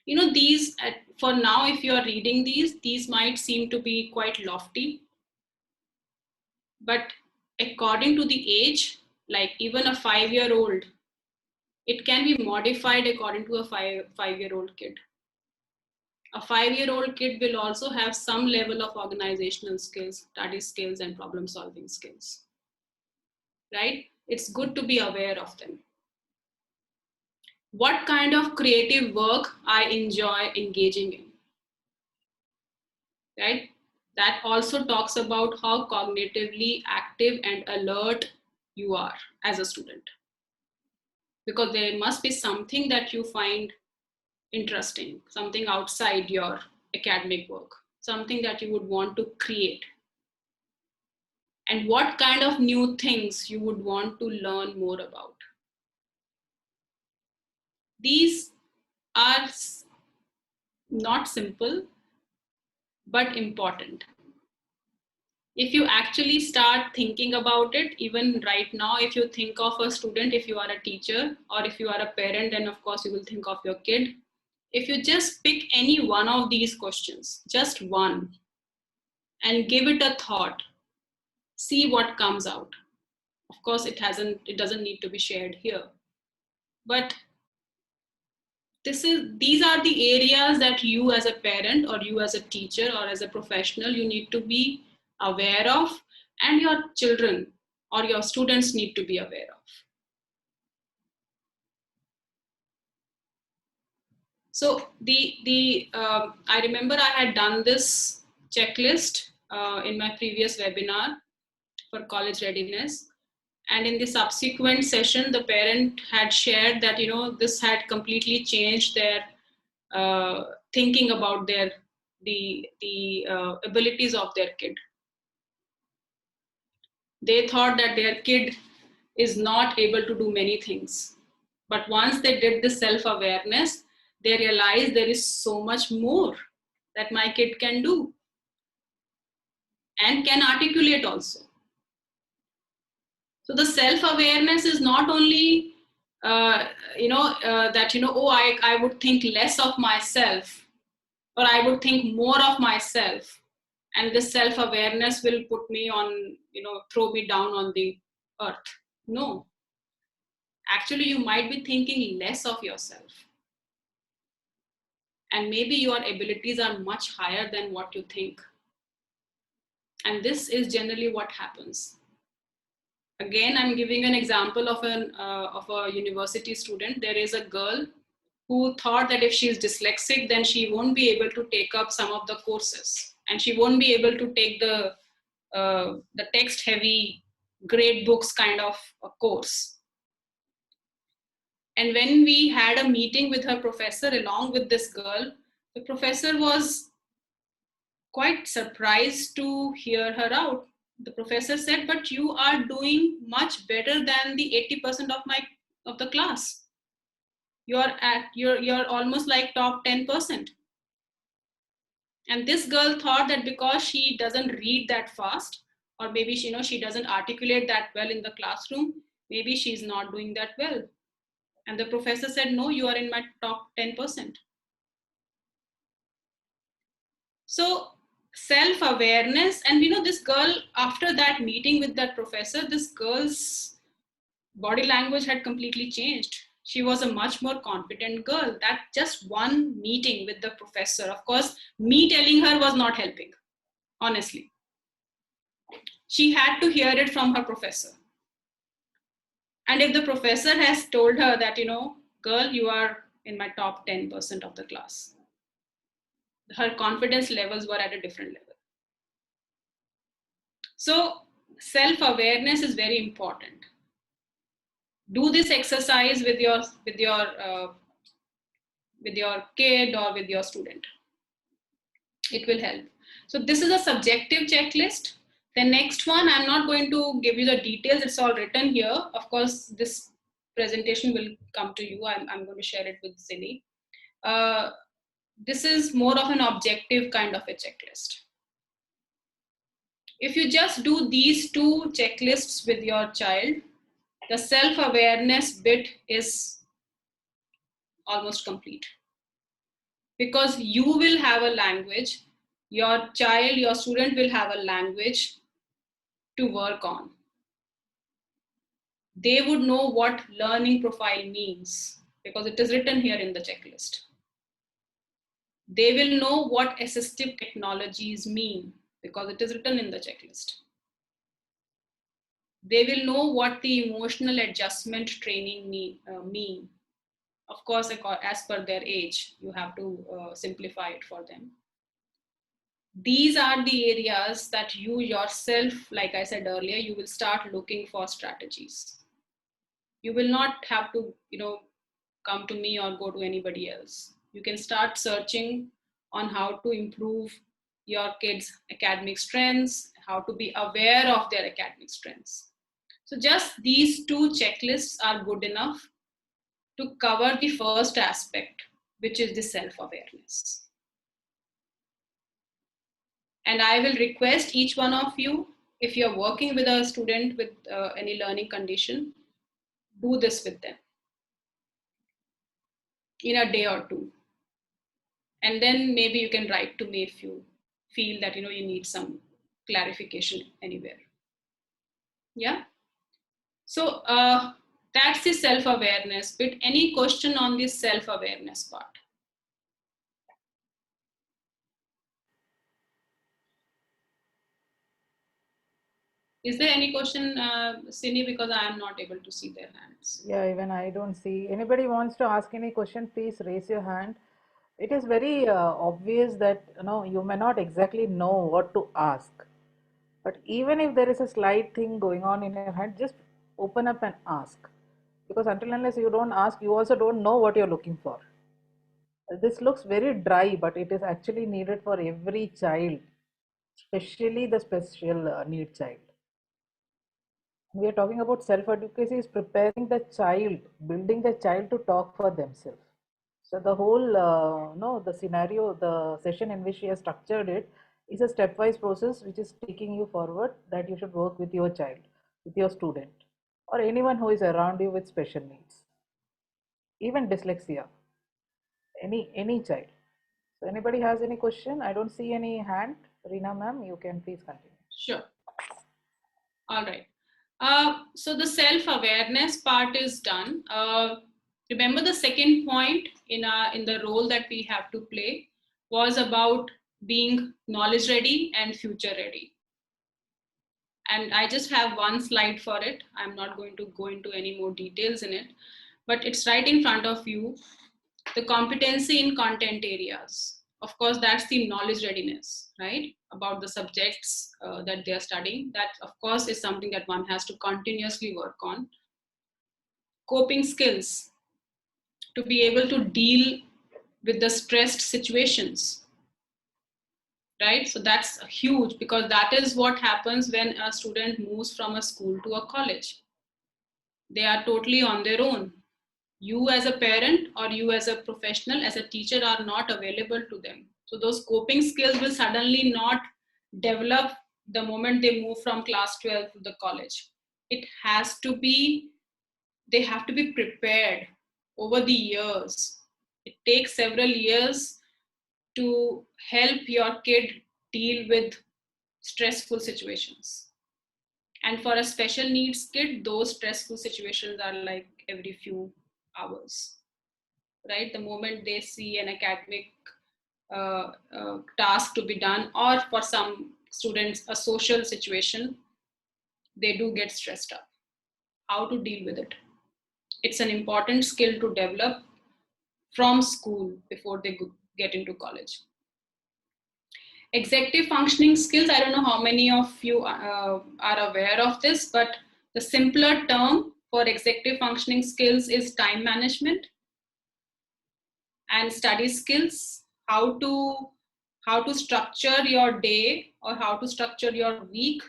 You know, these, for now, if you are reading these might seem to be quite lofty, but according to the age, like even a 5-year-old, it can be modified according to a five-year-old kid. A 5-year-old kid will also have some level of organizational skills, study skills, and problem solving skills, right? It's good to be aware of them. What kind of creative work I enjoy engaging in, right? That also talks about how cognitively active and alert you are as a student. Because there must be something that you find interesting, something outside your academic work, something that you would want to create. And what kind of new things you would want to learn more about. These are not simple, but important. If you actually start thinking about it, even right now, if you think of a student, if you are a teacher, or if you are a parent, then of course you will think of your kid. If you just pick any one of these questions, just one, and give it a thought. See what comes out. Of course, it doesn't need to be shared here. But these are the areas that you as a parent or you as a teacher or as a professional, you need to be aware of, and your children or your students need to be aware of. So I remember I had done this checklist in my previous webinar for college readiness. And in the subsequent session, the parent had shared that, this had completely changed their thinking about the abilities of their kid. They thought that their kid is not able to do many things. But once they did the self-awareness, they realized there is so much more that my kid can do and can articulate also. So the self-awareness is not only, I would think less of myself, or I would think more of myself. And this self-awareness will put me on, throw me down on the earth. No. Actually, you might be thinking less of yourself. And maybe your abilities are much higher than what you think. And this is generally what happens. Again, I'm giving an example of a university student. There is a girl who thought that if she's dyslexic, then she won't be able to take up some of the courses, and she won't be able to take the text-heavy grade books kind of a course. And when we had a meeting with her professor along with this girl, the professor was quite surprised to hear her out. The professor said, "But you are doing much better than the 80% of the class. You're almost like top 10%." And this girl thought that because she doesn't read that fast, or maybe she doesn't articulate that well in the classroom, maybe she's not doing that well. And the professor said, "No, you are in my top 10%. So self-awareness, and this girl, after that meeting with that professor, this girl's body language had completely changed. She was a much more confident girl. That just one meeting with the professor, of course, me telling her was not helping, honestly. She had to hear it from her professor. And if the professor has told her that, girl, you are in my top 10% of the class, her confidence levels were at a different level. So self-awareness is very important. Do this exercise with your kid or with your student. It will help. So this is a subjective checklist. The next one, I'm not going to give you the details. It's all written here. Of course, this presentation will come to you. I'm going to share it with Zini. This is more of an objective kind of a checklist. If you just do these two checklists with your child, the self-awareness bit is almost complete. Because you will have a language, your child, your student will have a language to work on. They would know what learning profile means because it is written here in the checklist. They will know what assistive technologies mean because it is written in the checklist. They will know what the emotional adjustment training mean. Of course, as per their age, you have to simplify it for them. These are the areas that you yourself, like I said earlier, you will start looking for strategies. You will not have to, come to me or go to anybody else. You can start searching on how to improve your kids' academic strengths, how to be aware of their academic strengths. So just these two checklists are good enough to cover the first aspect, which is the self-awareness. And I will request each one of you, if you're working with a student with any learning condition, do this with them in a day or two. And then maybe you can write to me if you feel that you need some clarification anywhere. Yeah. So that's the self-awareness bit. Any question on this self-awareness part? Is there any question, Sini, because I am not able to see their hands? Yeah, even I don't see. Anybody wants to ask any question, please raise your hand. It is very obvious that you may not exactly know what to ask. But even if there is a slight thing going on in your head, just open up and ask. Because until unless you don't ask, you also don't know what you're looking for. This looks very dry, but it is actually needed for every child, especially the special need child. We are talking about self-advocacy is preparing the child, building the child to talk for themselves. So the whole, no, the scenario, the session in which we have structured it is a stepwise process which is taking you forward that you should work with your child, with your student, or anyone who is around you with special needs, even dyslexia, any child. So anybody has any question? I don't see any hand. Reena ma'am, you can please continue. Sure. All right. So the self-awareness part is done. Remember the second point in the role that we have to play was about being knowledge ready and future ready. And I just have one slide for it. I'm not going to go into any more details in it, but it's right in front of you. The competency in content areas. Of course, that's the knowledge readiness, right? About the subjects that they are studying. That, of course, is something that one has to continuously work on. Coping skills, to be able to deal with the stressed situations, right? So that's huge, because that is what happens when a student moves from a school to a college. They are totally on their own. You as a parent or you as a professional, as a teacher, are not available to them. So those coping skills will suddenly not develop the moment they move from class 12 to the college. It has to be, they have to be prepared over the years. It takes several years to help your kid deal with stressful situations. And for a special needs kid, those stressful situations are like every few hours, right? The moment they see an academic task to be done, or for some students, a social situation, they do get stressed up. How to deal with it? It's an important skill to develop from school before they get into college. Executive functioning skills, I don't know how many of you are aware of this, but the simpler term for executive functioning skills is time management and study skills, how to structure your day or how to structure your week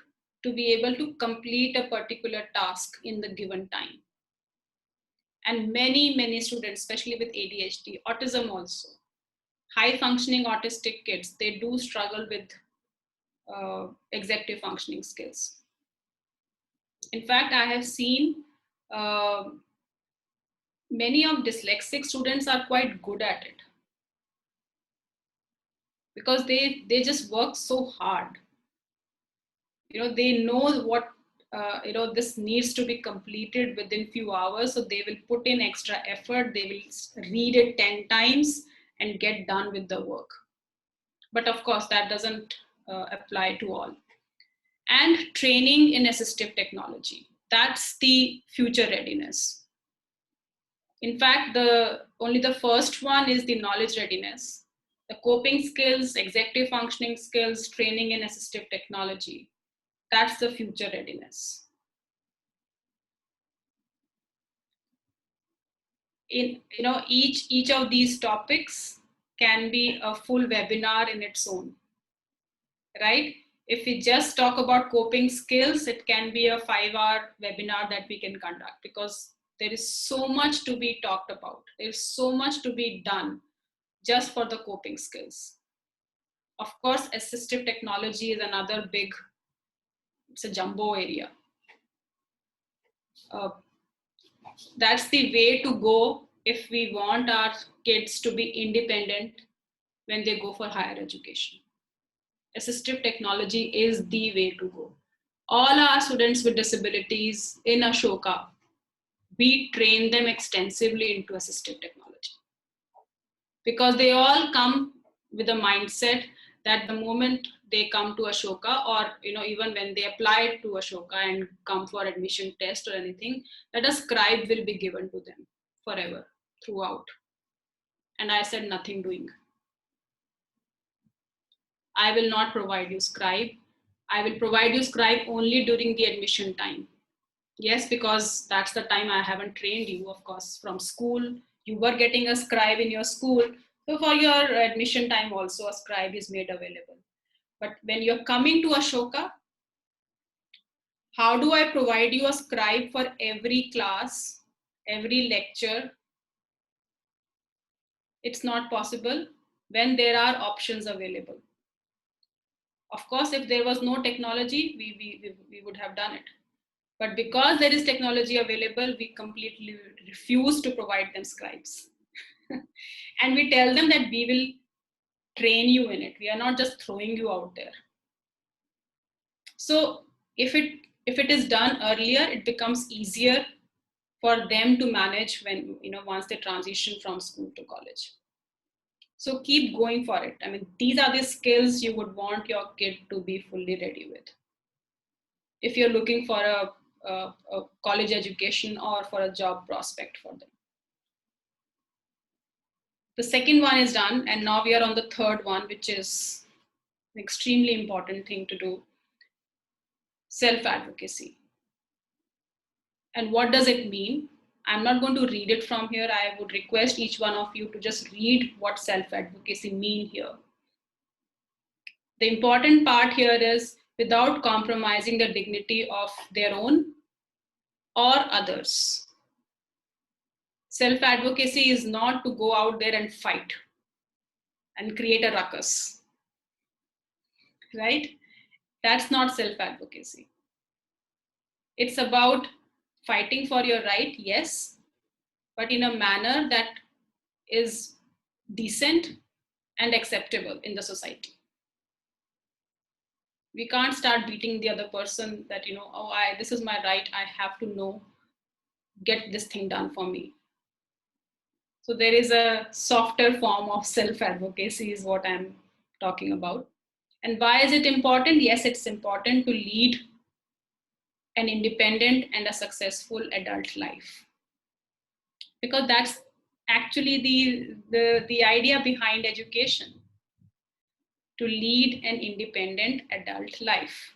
to be able to complete a particular task in the given time. And many students, especially with ADHD, autism also, high functioning autistic kids, they do struggle with executive functioning skills. In fact, I have seen many of dyslexic students are quite good at it, because they just work so hard. They know what this needs to be completed within few hours, so they will put in extra effort, they will read it 10 times and get done with the work. But of course that doesn't apply to all. And training in assistive technology, that's the future readiness. In fact, only the first one is the knowledge readiness. The coping skills, executive functioning skills, training in assistive technology, that's the future readiness. Each of these topics can be a full webinar in its own, right? If we just talk about coping skills, it can be a 5-hour webinar that we can conduct, because there is so much to be talked about. There's so much to be done just for the coping skills. Of course, assistive technology is another big, it's a jumbo area. That's the way to go if we want our kids to be independent when they go for higher education. assistive technology is the way to go. All our students with disabilities in Ashoka, we train them extensively into assistive technology, because they all come with a mindset that the moment they come to Ashoka, or even when they apply to Ashoka and come for admission test or anything, that a scribe will be given to them forever, throughout. And I said, nothing doing. I will not provide you scribe. I will provide you scribe only during the admission time. Yes, because that's the time I haven't trained you. Of course, from school, you were getting a scribe in your school. So for your admission time also, a scribe is made available. But when you're coming to Ashoka, how do I provide you a scribe for every class, every lecture? It's not possible when there are options available. Of course, if there was no technology, we would have done it. But because there is technology available, we completely refuse to provide them scribes. And we tell them that we will train you in it. We are not just throwing you out there. So if it is done earlier, it becomes easier for them to manage when, once they transition from school to college. So keep going for it. I mean, these are the skills you would want your kid to be fully ready with. If you're looking for a college education or for a job prospect for them. The second one is done, and now we are on the third one, which is an extremely important thing to do: self-advocacy. And what does it mean? I'm not going to read it from here. I would request each one of you to just read what self-advocacy mean here. The important part here is without compromising the dignity of their own or others. Self-advocacy is not to go out there and fight and create a ruckus, right? That's not self-advocacy. It's about fighting for your right, yes, but in a manner that is decent and acceptable in the society. We can't start beating the other person that, this is my right, I have to know, get this thing done for me. So there is a softer form of self-advocacy is what I'm talking about. And why is it important? Yes, it's important to lead an independent and a successful adult life. Because that's actually the idea behind education, to lead an independent adult life,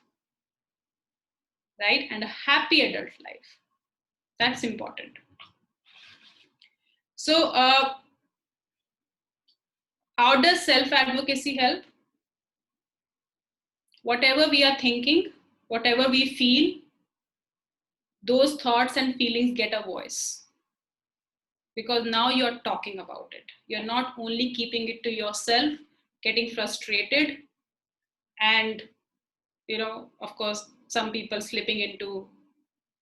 right? And a happy adult life. That's important. So how does self-advocacy help? Whatever we are thinking, whatever we feel, those thoughts and feelings get a voice. Because now you're talking about it. You're not only keeping it to yourself, getting frustrated, and, of course, some people slipping into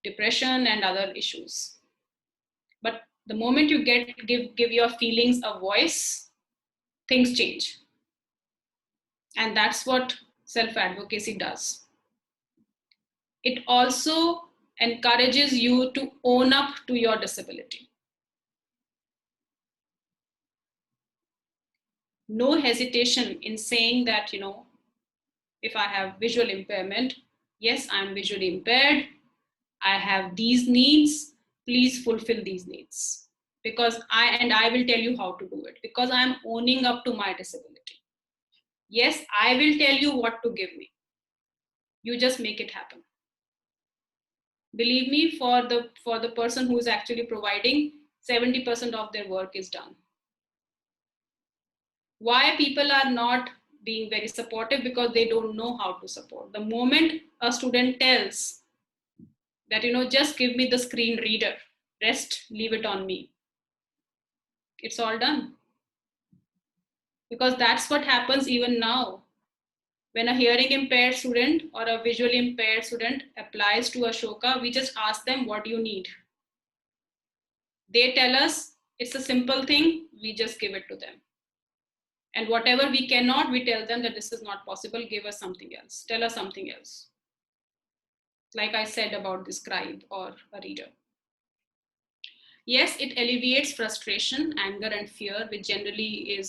depression and other issues. But the moment you give your feelings a voice, things change. And that's what self-advocacy does. It also encourages you to own up to your disability. No hesitation in saying that, if I have visual impairment, yes, I'm visually impaired, I have these needs, please fulfill these needs. Because I will tell you how to do it, because I'm owning up to my disability. Yes, I will tell you what to give me. You just make it happen. Believe me, for the person who is actually providing, 70% of their work is done. Why people are not being very supportive? Because they don't know how to support. The moment a student tells that, just give me the screen reader, rest, leave it on me, it's all done. Because that's what happens even now. When a hearing impaired student or a visually impaired student applies to Ashoka, we just ask them, what do you need? They tell us it's a simple thing, we just give it to them. And whatever we cannot, we tell them that this is not possible, give us something else, tell us something else. Like I said about the scribe or a reader. Yes, it alleviates frustration, anger, and fear, which generally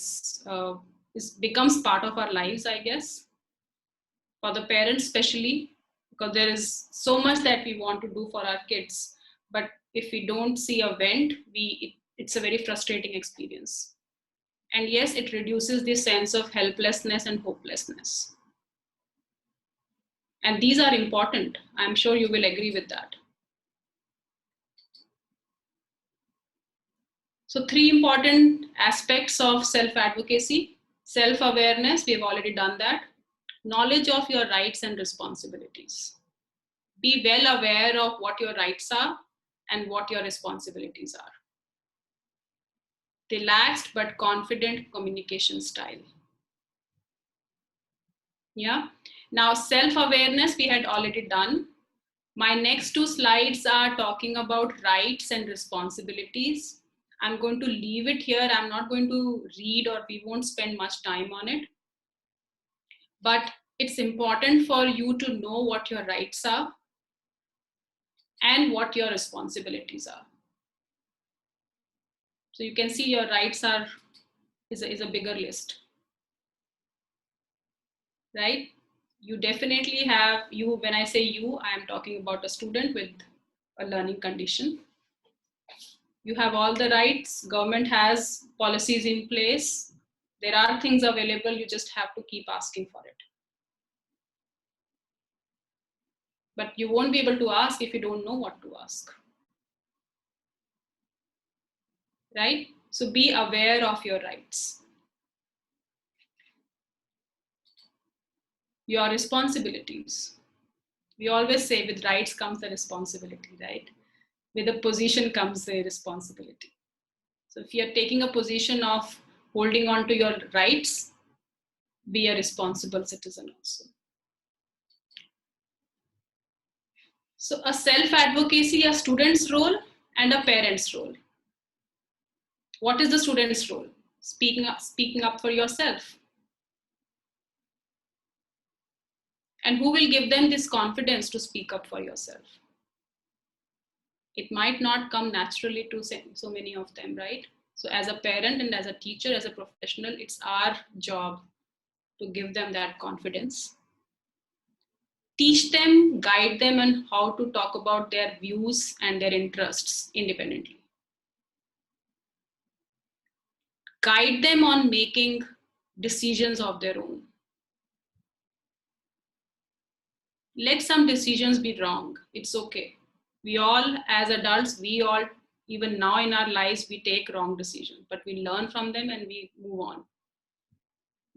becomes part of our lives, I guess, for the parents especially, because there is so much that we want to do for our kids, but if we don't see a vent, it's a very frustrating experience. And yes, it reduces the sense of helplessness and hopelessness. And these are important. I'm sure you will agree with that. So 3 important aspects of self-advocacy: self-awareness, we have already done that. Knowledge of your rights and responsibilities. Be well aware of what your rights are and what your responsibilities are. Relaxed but confident communication style. Yeah. Now, self-awareness we had already done. My next 2 slides are talking about rights and responsibilities. I'm going to leave it here. I'm not going to read, or we won't spend much time on it. But it's important for you to know what your rights are and what your responsibilities are. So you can see your rights is a bigger list, right? You definitely have, when I say you, I am talking about a student with a learning condition. You have all the rights. Government has policies in place. There are things available. You just have to keep asking for it. But you won't be able to ask if you don't know what to ask. Right? So be aware of your rights. Your responsibilities. We always say with rights comes the responsibility, right? With a position comes the responsibility. So if you're taking a position of holding on to your rights, be a responsible citizen also. So a self-advocacy, a student's role and a parent's role. What is the student's role? Speaking up for yourself. And who will give them this confidence to speak up for yourself? It might not come naturally to so many of them, right? So as a parent and as a teacher, as a professional, it's our job to give them that confidence. Teach them, guide them on how to talk about their views and their interests independently. Guide them on making decisions of their own. Let some decisions be wrong. It's okay. We all, as adults, even now in our lives, we take wrong decisions, but we learn from them and we move on.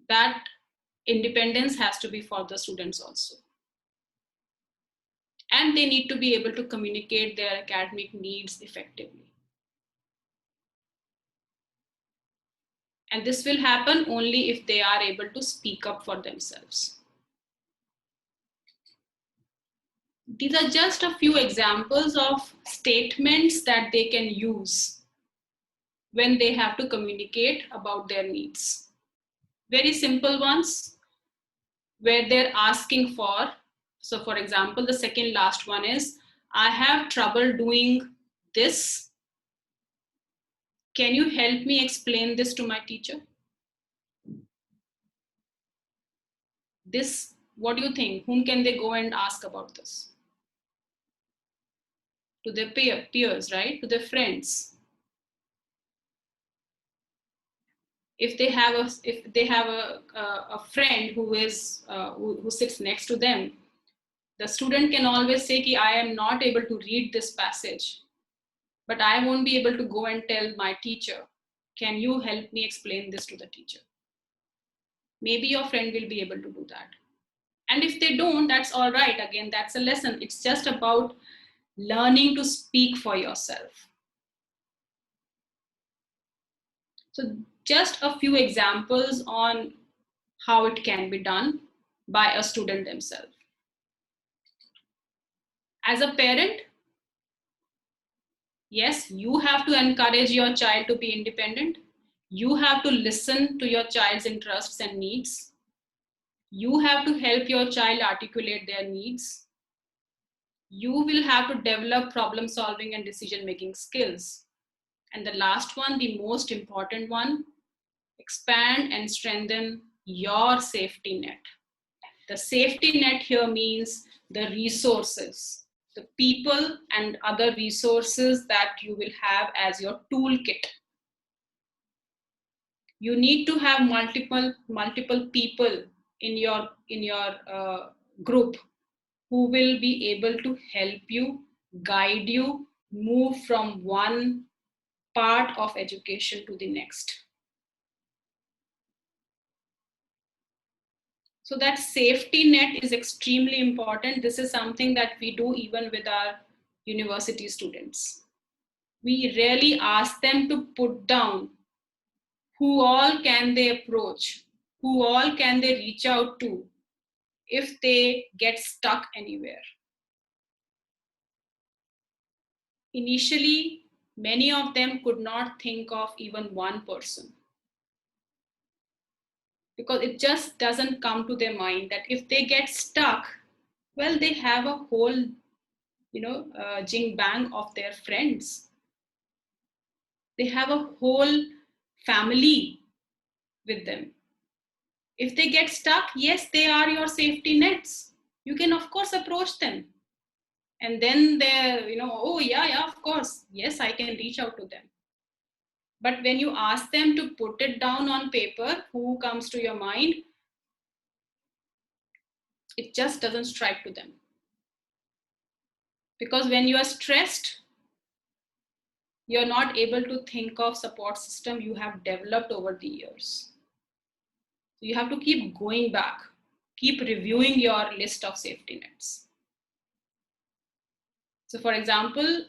That independence has to be for the students also. And they need to be able to communicate their academic needs effectively. And this will happen only if they are able to speak up for themselves. These are just a few examples of statements that they can use when they have to communicate about their needs. Very simple ones where they're asking for. So for example, the second last one is, I have trouble doing this. Can you help me explain this to my teacher? This, what do you think? Whom can they go and ask about this? To their peers, right? To their friends. If they have a friend who sits next to them, the student can always say, I am not able to read this passage, but I won't be able to go and tell my teacher. Can you help me explain this to the teacher? Maybe your friend will be able to do that. And if they don't, that's all right. Again, that's a lesson. It's just about learning to speak for yourself. So just a few examples on how it can be done by a student themselves. As a parent, yes, you have to encourage your child to be independent. You have to listen to your child's interests and needs. You have to help your child articulate their needs. You will have to develop problem solving and decision making skills. And the last one, the most important one, expand and strengthen your safety net. The safety net here means the resources, the people and other resources that you will have as your toolkit. You need to have multiple people in your group who will be able to help you, guide you, move from one part of education to the next. So that safety net is extremely important. This is something that we do even with our university students. We rarely ask them to put down who all can they approach, who all can they reach out to if they get stuck anywhere. Initially, many of them could not think of even one person, because it just doesn't come to their mind that if they get stuck, well, they have a whole jing bang of their friends. They have a whole family with them. If they get stuck, yes, they are your safety nets. You can of course approach them, and then they're oh yeah, of course, yes, I can reach out to them. But when you ask them to put it down on paper, who comes to your mind? It just doesn't strike to them. Because when you are stressed, you're not able to think of support system you have developed over the years. So you have to keep going back, keep reviewing your list of safety nets. So for example,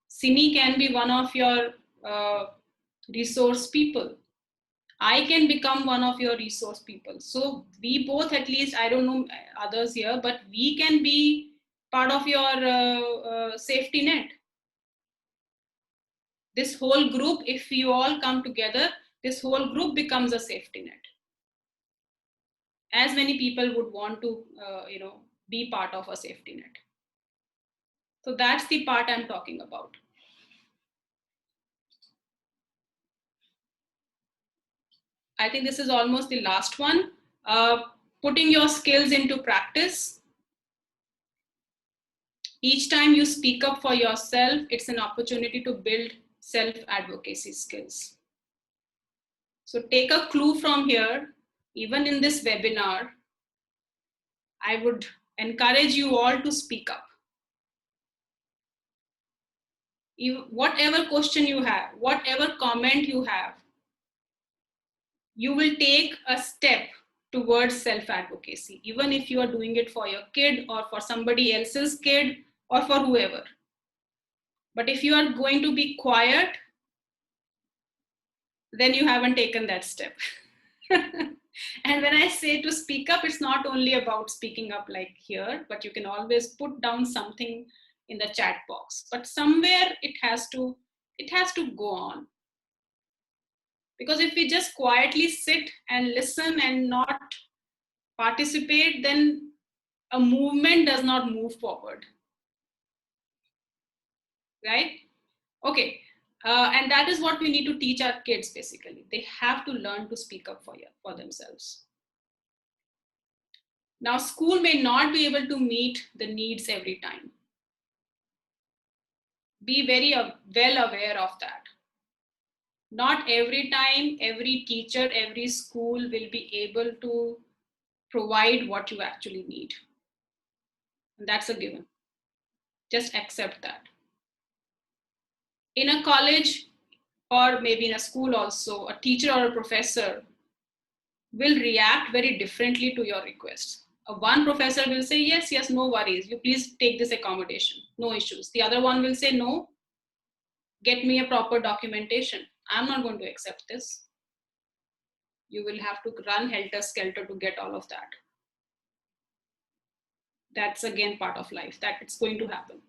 Sini can be one of your resource people. I can become one of your resource people. So we both, at least, I don't know others here, but we can be part of your safety net. This whole group, if you all come together, this whole group becomes a safety net. As many people would want to, be part of a safety net. So that's the part I'm talking about. I think this is almost the last one. Putting your skills into practice. Each time you speak up for yourself, it's an opportunity to build self-advocacy skills. So take a clue from here. Even in this webinar, I would encourage you all to speak up. Whatever question you have, whatever comment you have, you will take a step towards self-advocacy, even if you are doing it for your kid or for somebody else's kid or for whoever. But if you are going to be quiet, then you haven't taken that step. And when I say to speak up, it's not only about speaking up like here, but you can always put down something in the chat box. But somewhere it has to go on. Because if we just quietly sit and listen and not participate, then a movement does not move forward. Right? Okay. And that is what we need to teach our kids, basically. They have to learn to speak up for themselves. Now, school may not be able to meet the needs every time. Be very well aware of that. Not every time, every teacher, every school will be able to provide what you actually need. And that's a given. Just accept that. In a college, or maybe in a school also, a teacher or a professor will react very differently to your requests. One professor will say, yes, no worries, you please take this accommodation, no issues. The other one will say, no, get me a proper documentation. I'm not going to accept this. You will have to run helter-skelter to get all of that. That's again part of life, that it's going to happen.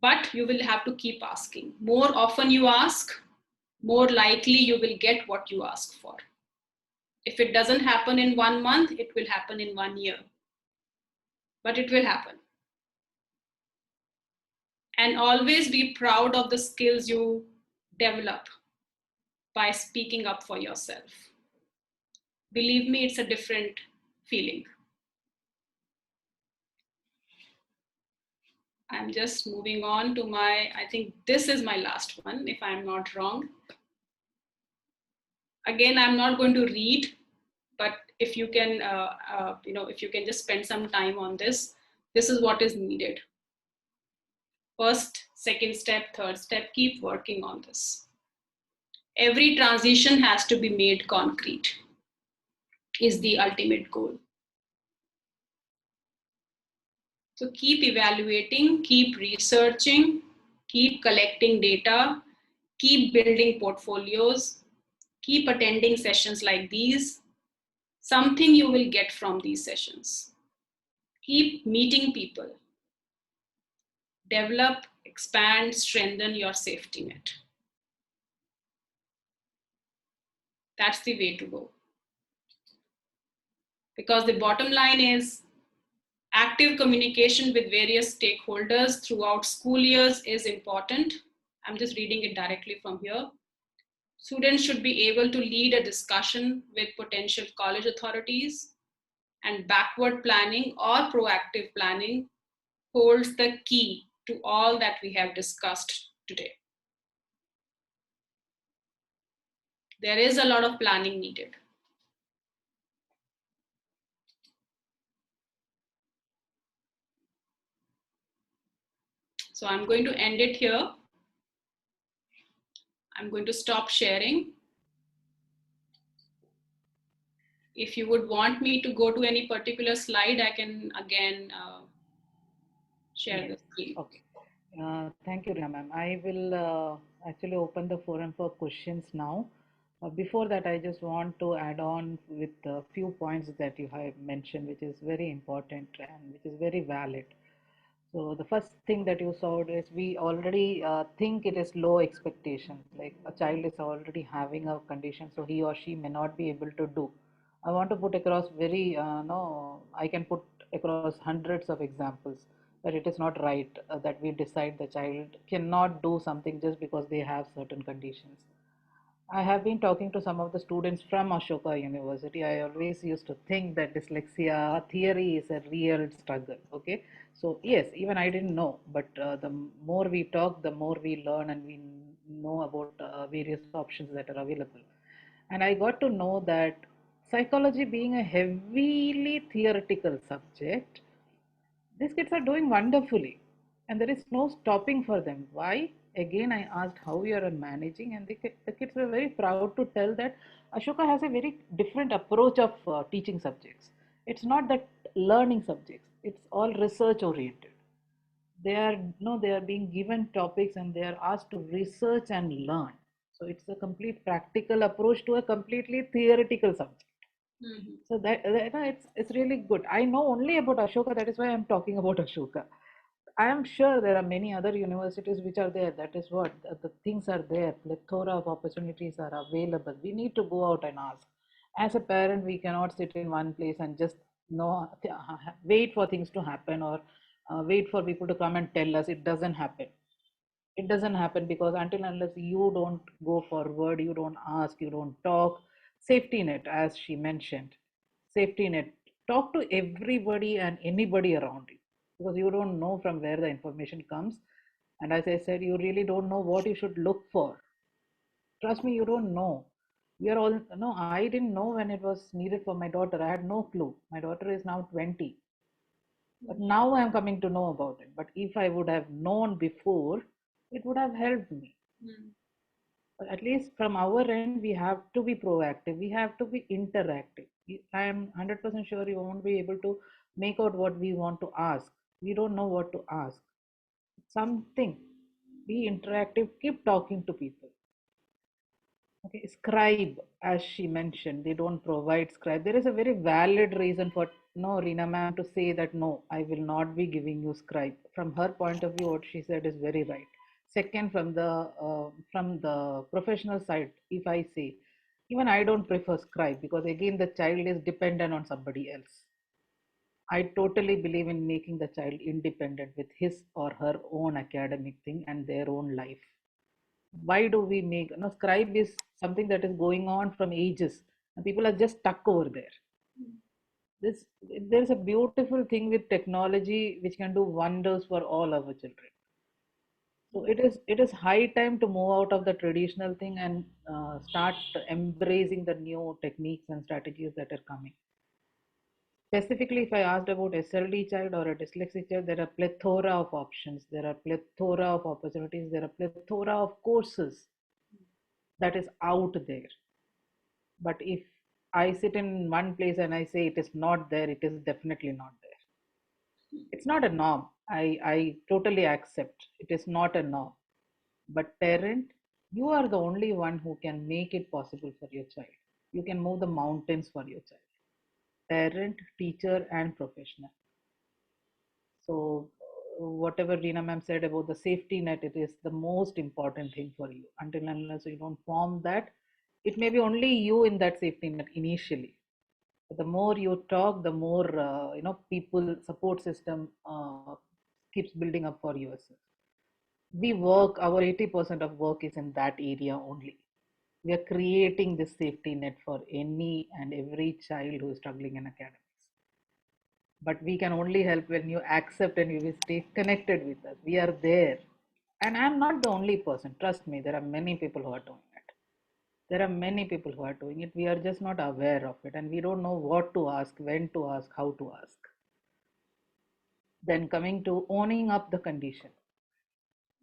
But you will have to keep asking. More often you ask, more likely you will get what you ask for. If it doesn't happen in 1 month, it will happen in 1 year, but it will happen. And always be proud of the skills you develop by speaking up for yourself. Believe me, it's a different feeling. I'm just moving on to I think this is my last one, if I'm not wrong. Again, I'm not going to read, but if you can, if you can just spend some time on this, this is what is needed. First, second step, third step, keep working on this. Every transition has to be made concrete, is the ultimate goal. So keep evaluating, keep researching, keep collecting data, keep building portfolios, keep attending sessions like these. Something you will get from these sessions. Keep meeting people. Develop, expand, strengthen your safety net. That's the way to go. Because the bottom line is active communication with various stakeholders throughout school years is important. I'm just reading it directly from here. Students should be able to lead a discussion with potential college authorities, and backward planning or proactive planning holds the key to all that we have discussed today. There is a lot of planning needed. So I'm going to end it here. I'm going to stop sharing. If you would want me to go to any particular slide, I can again share the screen. Okay. Thank you, Rina ma'am. I will actually open the forum for questions now. Before that, I just want to add on with a few points that you have mentioned, which is very important and which is very valid. So the first thing that you saw is we already think it is low expectation, like a child is already having a condition, so he or she may not be able to do. I want to put across very, no, I can put across hundreds of examples that it is not right that we decide the child cannot do something just because they have certain conditions. I have been talking to some of the students from Ashoka University. I always used to think that dyslexia theory is a real struggle. Okay, so yes, even I didn't know, but the more we talk, the more we learn and we know about various options that are available. And I got to know that psychology being a heavily theoretical subject, these kids are doing wonderfully, and there is no stopping for them. Why? Again, I asked how you are managing, and the kids were very proud to tell that Ashoka has a very different approach of teaching subjects. It's not that learning subjects; it's all research oriented. They are no, they are being given topics and they are asked to research and learn. So it's a complete practical approach to a completely theoretical subject. Mm-hmm. So it's really good. I know only about Ashoka. That is why I'm talking about Ashoka. I am sure there are many other universities which are there. That is what the things are there. Plethora of opportunities are available. We need to go out and ask. As a parent, we cannot sit in one place and just know wait for things to happen or wait for people to come and tell us. It doesn't happen. It doesn't happen because until unless you don't go forward, you don't ask, you don't talk. Safety net, as she mentioned, safety net. Talk to everybody and anybody around you because you don't know from where the information comes. And as I said, you really don't know what you should look for. Trust me, you don't know. We are all, no, I didn't know when it was needed for my daughter. I had no clue. My daughter is now 20. But now I'm coming to know about it. But if I would have known before, it would have helped me. Mm. But at least from our end, we have to be proactive. We have to be interactive. I am 100% sure you won't be able to make out what we want to ask. We don't know what to ask. Something. Be interactive. Keep talking to people. Okay, scribe, as she mentioned, they don't provide scribe. There is a very valid reason for no Rina ma'am to say that no, I will not be giving you scribe. From her point of view, what she said is very right. Second, from the professional side, if I say, even I don't prefer scribe because again the child is dependent on somebody else. I totally believe in making the child independent with his or her own academic thing and their own life. Why do we make, scribe is something that is going on from ages and people are just stuck over there. This There's a beautiful thing with technology which can do wonders for all our children. So it is high time to move out of the traditional thing and start embracing the new techniques and strategies that are coming. Specifically, if I asked about SLD child or a dyslexic child, there are plethora of options, there are plethora of opportunities, there are plethora of courses that is out there. But if I sit in one place and I say it is not there, it is definitely not there. It's not a norm. I totally accept it is not a norm. But parent, you are the only one who can make it possible for your child. You can move the mountains for your child. Parent, teacher, and professional. So, whatever Reena ma'am said about the safety net, it is the most important thing for you. Until and unless you don't form that, it may be only you in that safety net initially. But the more you talk, the more people support system keeps building up for yourself. We work, our 80% of work is in that area only. We are creating this safety net for any and every child who is struggling in academics. But we can only help when you accept and you will stay connected with us. We are there. And I'm not the only person. Trust me, there are many people who are doing it. There are many people who are doing it. We are just not aware of it. And we don't know what to ask, when to ask, how to ask. Then coming to owning up the condition.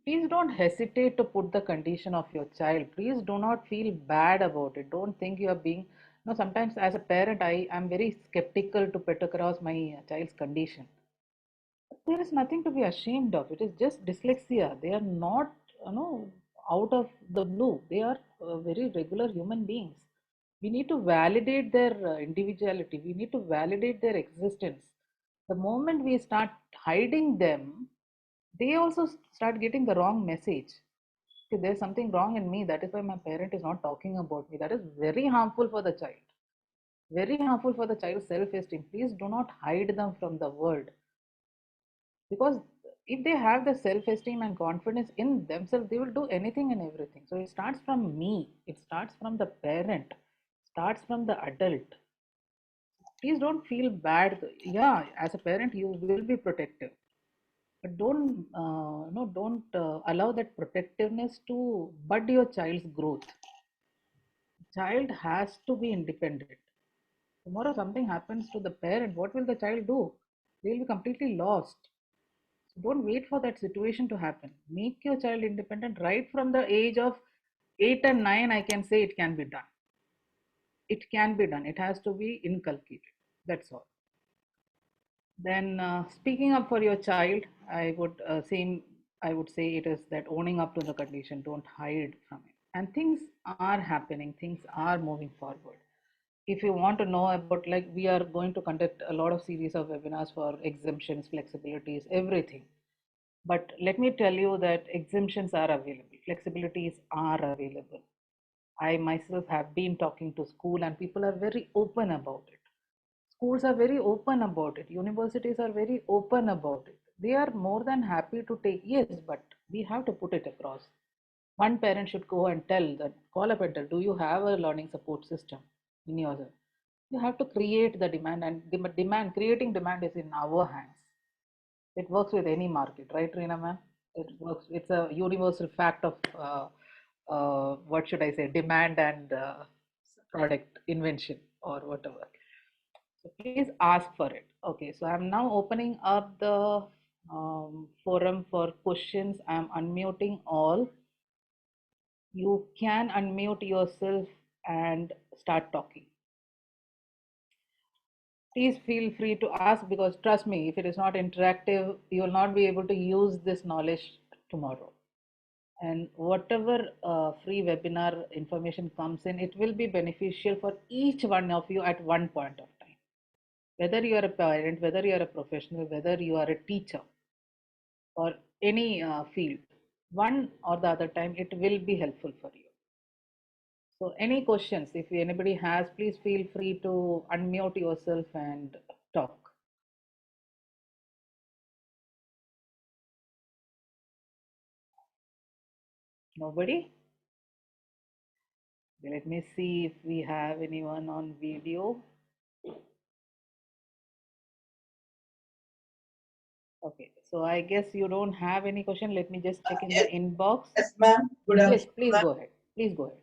Please don't hesitate to put the condition of your child. Please do not feel bad about it. Don't think you are being, sometimes as a parent, I am very skeptical to put across my child's condition. There is nothing to be ashamed of. It is just dyslexia. They are not, out of the blue. They are very regular human beings. We need to validate their individuality. We need to validate their existence. The moment we start hiding them, they also start getting the wrong message. Okay, there's something wrong in me. That is why my parent is not talking about me. That is very harmful for the child. Very harmful for the child's self-esteem. Please do not hide them from the world. Because if they have the self-esteem and confidence in themselves, they will do anything and everything. So it starts from me. It starts from the parent. Starts from the adult. Please don't feel bad. Yeah, as a parent, you will be protective. But don't allow that protectiveness to bud your child's growth. Child has to be independent. Tomorrow something happens to the parent, what will the child do? They will be completely lost. So don't wait for that situation to happen. Make your child independent right from the age of 8 and 9. I can say it can be done. It can be done. It has to be inculcated. That's all. Then speaking up for your child, I would say it is that owning up to the condition, don't hide from it. And things are happening, things are moving forward. If you want to know about, like, we are going to conduct a lot of series of webinars for exemptions, flexibilities, everything. But let me tell you that exemptions are available, flexibilities are available. I myself have been talking to school and people are very open about it. Schools are very open about it. Universities are very open about it. They are more than happy to take, yes, but we have to put it across. One parent should go and tell that, call up and tell, do you have a learning support system in your, you have to create the demand, and the creating demand is in our hands. It works with any market, right, Reena ma'am? It works. It's a universal fact of what should I say, demand and product invention or whatever. So please ask for it. Okay, so I'm now opening up the forum for questions. I'm unmuting all. You can unmute yourself and start talking. Please feel free to ask, because trust me, if it is not interactive, you will not be able to use this knowledge tomorrow. And whatever free webinar information comes in, it will be beneficial for each one of you at one point of time. Whether you are a parent, whether you are a professional, whether you are a teacher or any field, one or the other time, it will be helpful for you. So any questions, if anybody has, please feel free to unmute yourself and talk. Nobody? Let me see if we have anyone on video. Okay, so I guess you don't have any question. Let me just check in the inbox. Yes, ma'am. Good Yes, afternoon, please ma'am. go ahead. Please go ahead.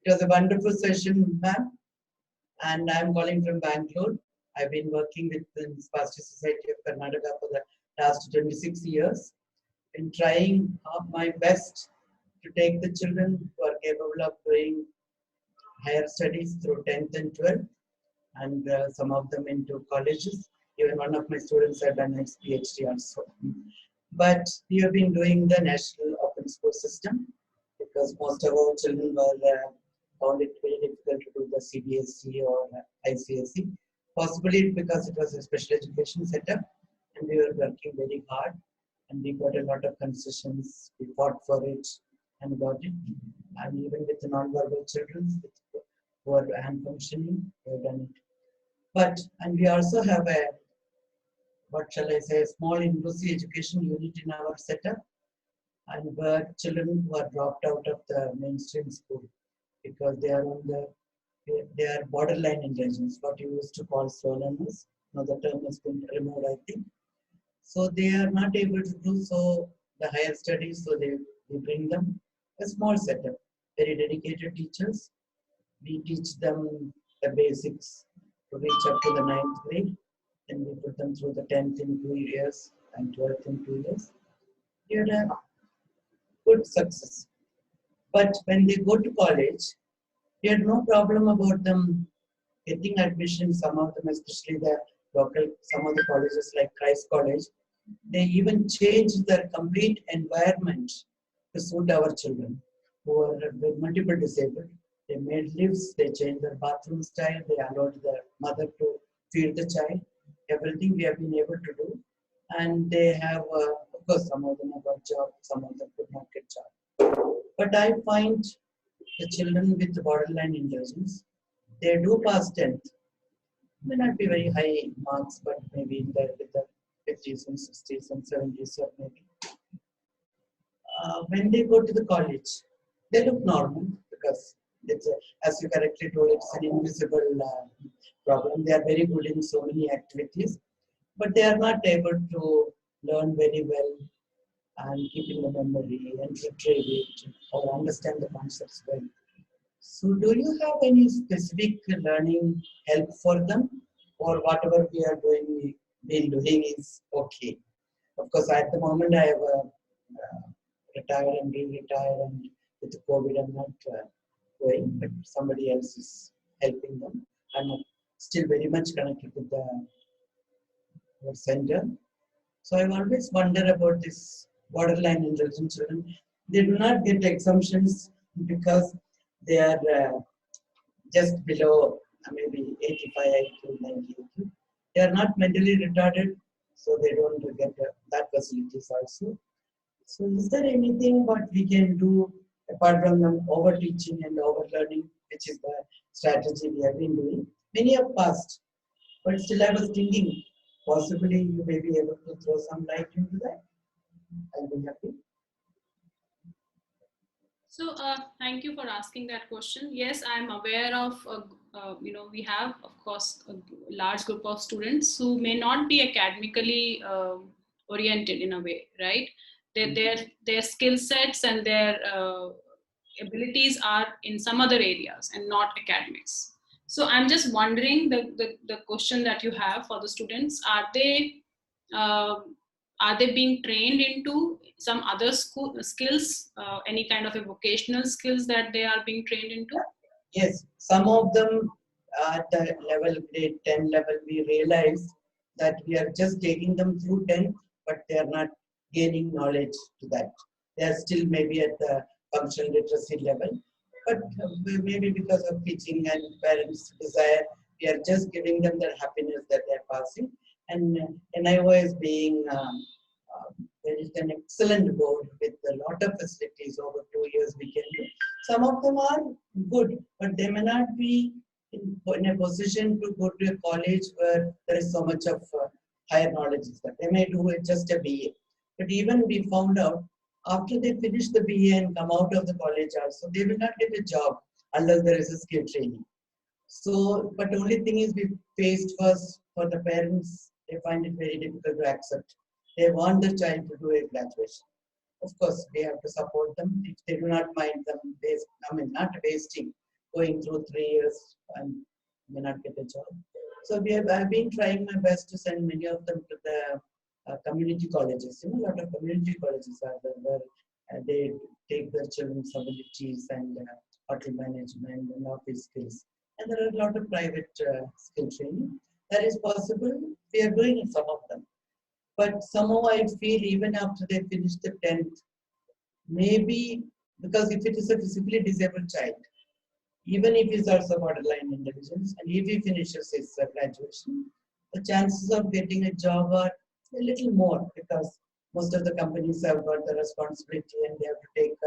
It was a wonderful session, ma'am. And I'm calling from Bangalore. I've been working with the Spastic Society of Karnataka for the last 26 years. Been trying my best to take the children who are capable of doing higher studies through 10th and 12th, and some of them into colleges. Even one of my students had done his PhD also. But we have been doing the national open school system because most of our children were found it very difficult to do the CBSE or ICSE. Possibly because it was a special education setup and we were working very hard and we got a lot of concessions. We fought for it and got it. And even with the non-verbal children who are hand functioning, we have done it. But, and we also have a, what shall I say, a small inclusive education unit in our setup, and where children who are dropped out of the mainstream school because they are on the, they are borderline intelligence, what you used to call slow learners. Now the term has been removed, I think. So they are not able to do so the higher studies, so we bring them a small setup, very dedicated teachers. We teach them the basics to reach up to the 9th grade. Then we put them through the 10th in 2 years and 12th in 2 years. We had a good success. But when they go to college, we had no problem about them getting admission. Some of them, especially the local, some of the colleges like Christ College, they even changed their complete environment to suit our children who are with multiple disabled. They made lifts, they changed their bathroom style, they allowed the mother to feed the child. Everything we have been able to do. And they have, of course, some of them have got jobs, some of them could not get jobs. But I find the children with borderline intelligence, they do pass 10th. May not be very high marks, but maybe in there with the 50s and 60s and 70s or maybe. When they go to the college, they look normal because it's as you correctly told, it's an invisible problem. They are very good in so many activities, but they are not able to learn very well and keep in the memory and retrieve it or understand the concepts well. So do you have any specific learning help for them, or whatever we are doing, been doing is okay? Of course, at the moment I have retired and re-retired, and with the COVID I'm not going, but somebody else is helping them. I'm still very much connected with the center. So I always wonder about this borderline intelligent children. They do not get exemptions because they are just below maybe 85 IQ, 90 IQ. They are not mentally retarded, so they don't get that facilities also. So is there anything what we can do apart from them over teaching and over learning, which is the strategy we have been doing? Many have passed, but still I was thinking possibly you may be able to throw some light into that. I'll be happy. So thank you for asking that question. Yes, I'm aware of, we have, of course, a large group of students who may not be academically oriented in a way, right? Their skill sets and their abilities are in some other areas and not academics. So I'm just wondering the question that you have for the students, uh, are they being trained into some other skills, any kind of a vocational skills that they are being trained into? Yes, some of them at the level grade 10 level, we realize that we are just taking them through 10, but they are not gaining knowledge to that. They are still maybe at the functional literacy level, but maybe because of teaching and parents' desire, we are just giving them the happiness that they are passing. And NIO is being There is an excellent board with a lot of facilities over 2 years we can do. Some of them are good, but they may not be in a position to go to a college where there is so much of higher knowledge. They may do it just a BA. But even we found out after they finish the BA and come out of the college also, they will not get a job unless there is a skill training. So, but only thing is we faced was for the parents, they find it very difficult to accept. They want the child to do a graduation. Of course, we have to support them if they do not mind them, not wasting, going through 3 years and may not get a job. So I've been trying my best to send many of them to the community colleges. A lot of community colleges are there where they take their children's abilities and hotel management and office skills. And there are a lot of private skill training. That is possible. We are doing some of them. But somehow I feel even after they finish the 10th, maybe because if it is a physically disabled child, even if he's also borderline intelligence, and if he finishes his graduation, the chances of getting a job are a little more because most of the companies have got the responsibility and they have to take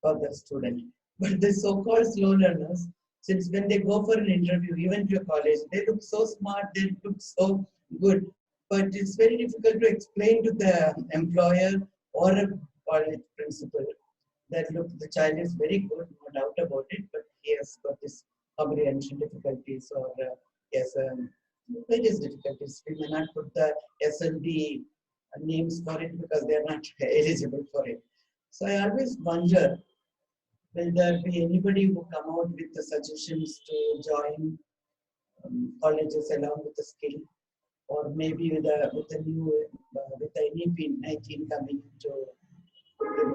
for the student. But the so-called slow learners, since when they go for an interview, even to a college, they look so smart, they look so good, but it's very difficult to explain to the employer or a college principal that look, the child is very good, no doubt about it, but he has got this comprehension difficulties or he has various difficulties. We may not put the SLD names for it because they are not eligible for it. So I always wonder, will there be anybody who come out with the suggestions to join colleges along with the skill, or maybe with the new with the NEP 19 coming to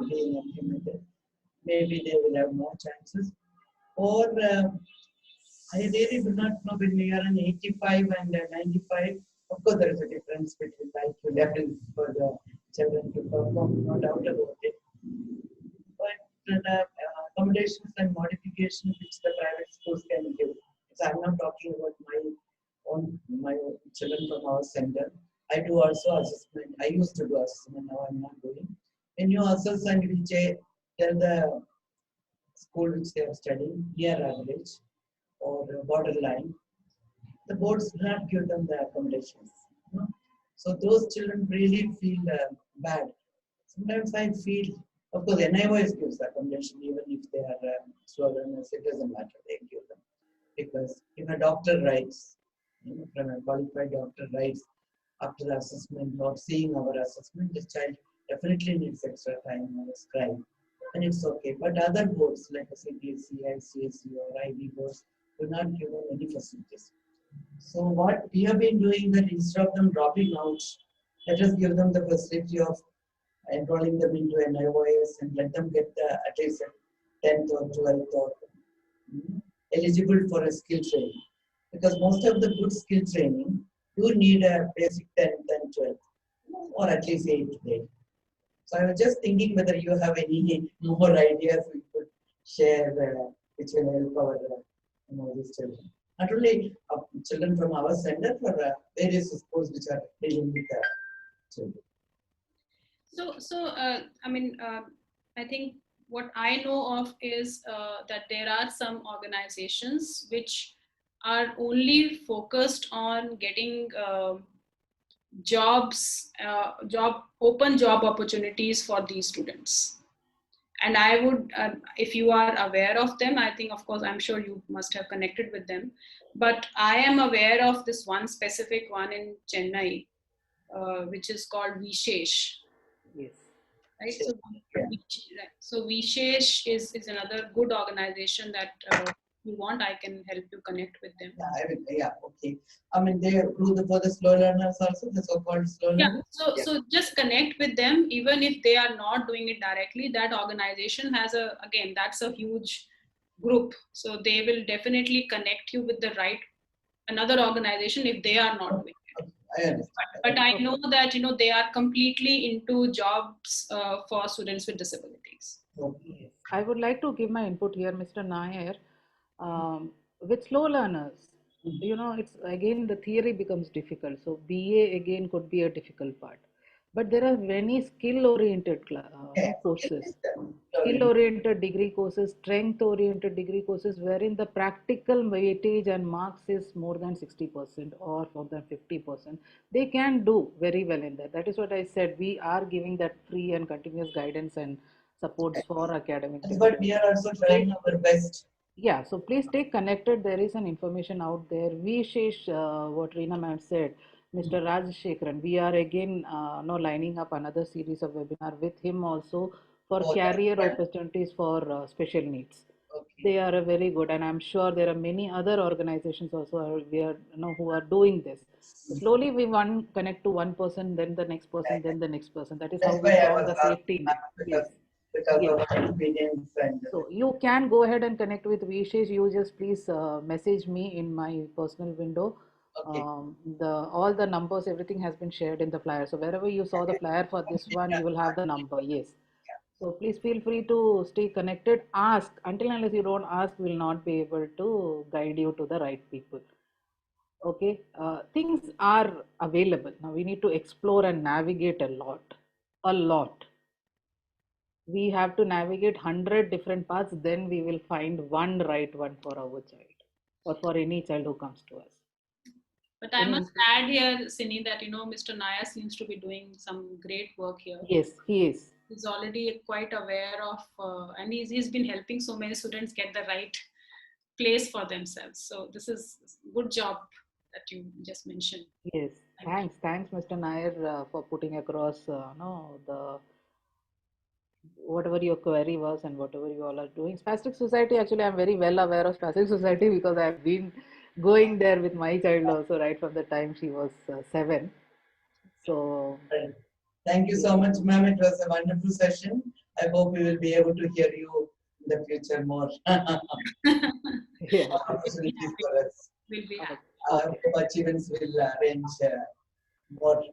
being implemented, maybe they will have more chances. Or I really do not know when we are on 85 and 95. Of course, there is a difference between IQ level for the children to perform, no doubt about it. But the accommodations and modifications which the private schools can give. So I'm not talking about my children from our center. I do also assessment. I used to do assessment. Now I'm not doing. When you assess and you tell the school which they are studying near average or borderline, the boards do not give them the accommodations. So those children really feel bad. Sometimes I feel, of course, NIOS gives accommodation even if they are slow learners, it doesn't matter, they give them. Because if a doctor writes, from a qualified doctor writes after the assessment or seeing our assessment, this child definitely needs extra time or a scribe. And it's okay. But other boards like a CBSE, ICSE or IB boards do not give them any facilities. So what we have been doing that instead of them dropping out, let us give them the facility of enrolling them into an NIOS and let them get at least a 10th or 12th or eligible for a skill training. Because most of the good skill training, you need a basic 10th and 12th or at least 8th grade. So I was just thinking whether you have any more ideas we could share which will help our these children. Not only children from our center, but various schools which are dealing with children. I think what I know of is that there are some organizations which are only focused on getting open job opportunities for these students. And I would, if you are aware of them, I think, of course, I'm sure you must have connected with them. But I am aware of this one specific one in Chennai, which is called Vishesh. Yes. Right? So Vishesh is another good organization that you want, I can help you connect with them. Yeah, I will. Yeah, okay. I mean, they do for the slow learners also, the so-called slow learners. Yeah. So just connect with them, even if they are not doing it directly. That organization has that's a huge group. So they will definitely connect you with the another organization if they are not doing it. I understand. But I know that they are completely into jobs for students with disabilities. Okay. Yes. I would like to give my input here, Mr. Nair. With slow learners, it's again the theory becomes difficult. So BA again could be a difficult part. But there are many skill-oriented Yes, courses, sorry. skill-oriented degree courses, strength-oriented degree courses, wherein the practical weightage and marks is more than 60% or more than 50%. They can do very well in that. That is what I said. We are giving that free and continuous guidance and supports for academic That's what success. we are also trying our best. Yeah, so please stay connected. There is an information out there. Vishesh, what Reena ma'am said, Mr. Rajshekharan, we are again now lining up another series of webinar with him also for Oh, that's career fine. opportunities for special needs. Okay. They are a very good, and I'm sure there are many other organizations also we are, who are doing this. Slowly, we connect to one person, then the next person, then the next person. That is how That's we why I form was the safety asking, net. Yes, because yes. of our experience and So you can go ahead and connect with Vishesh. You just please message me in my personal window. okay. The all the numbers, everything has been shared in the flyer. So wherever you saw the flyer for this one, you will have the number. Yes. So please feel free to stay connected. Ask until and unless you don't ask, we'll not be able to guide you to the right people. Okay. Things are available. Now we need to explore and navigate a lot. A lot. We have to navigate 100 different paths, then we will find one right one for our child or for any child who comes to us. But I Any, must add here, Sini, that Mr. Naya seems to be doing some great work here. yes, he is. He's already quite aware of, and he's been helping so many students get the right place for themselves. So this is good job that you just mentioned. Yes, Thank you. thanks, Mr. Nair, for putting across, no, the whatever your query was and whatever you all are doing. Spastic Society, actually, I'm very well aware of Spastic Society because I've been going there with my child also right from the time she was 7. So, Right. Thank you so yes, much, ma'am. It was a wonderful session. I hope we will be able to hear you in the future more. yeah, More We'll be opportunities happy. for us. We'll be happy. okay. Hope achievements will arrange more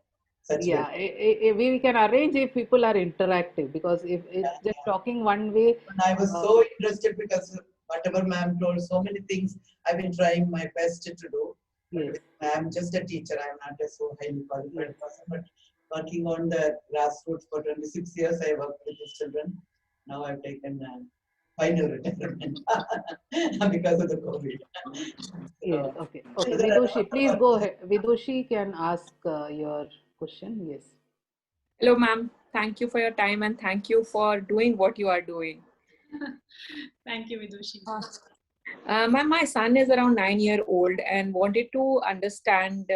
such Yeah, way. we can arrange if people are interactive because if it's just talking one way, And I was so interested because whatever ma'am told, so many things I've been trying my best to do. But yes, I'm just a teacher. I'm not a so highly qualified yes, person. But working on the grassroots for 26 years, I worked with these children. Now I've taken final retirement because of the COVID. yes. So, Okay, okay. there are Vidushi, lots of please go opportunities. ahead. Vidushi can ask your question. Yes. Hello, ma'am. Thank you for your time and thank you for doing what you are doing. Thank you, Vidushi. Ma'am, my son is around 9 year old and wanted to understand,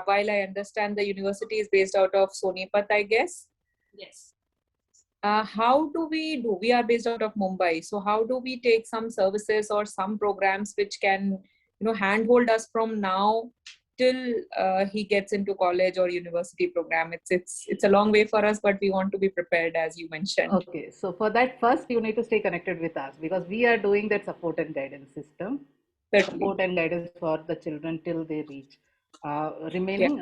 while I understand the university is based out of Sonipat, I guess. Yes. How do we do? We are based out of Mumbai. So how do we take some services or some programs which can, handhold us from now till he gets into college or university program? It's a long way for us, but we want to be prepared, as you mentioned. Okay, so for that, first you need to stay connected with us because we are doing that support and guidance system, Certainly. support and guidance for the children till they reach. Yeah. Remaining,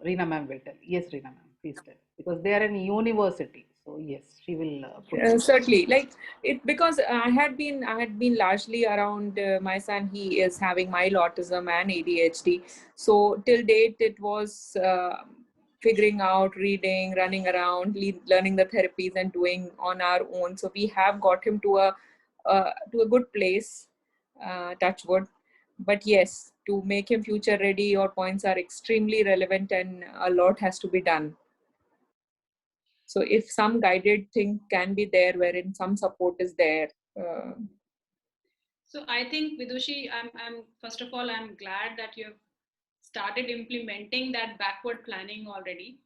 Reena ma'am will tell. Yes, Reena ma'am, please tell because they are in university. So yes, she will put. Certainly, like it, because I had been largely around my son. He is having mild autism and ADHD. So till date, it was figuring out, reading, running around, learning the therapies, and doing on our own. So we have got him to a good place, touch wood. But yes, to make him future ready, your points are extremely relevant, and a lot has to be done. So if some guided thing can be there wherein some support is there. So I think, Vidushi, I'm first of all, I'm glad that you have started implementing that backward planning already,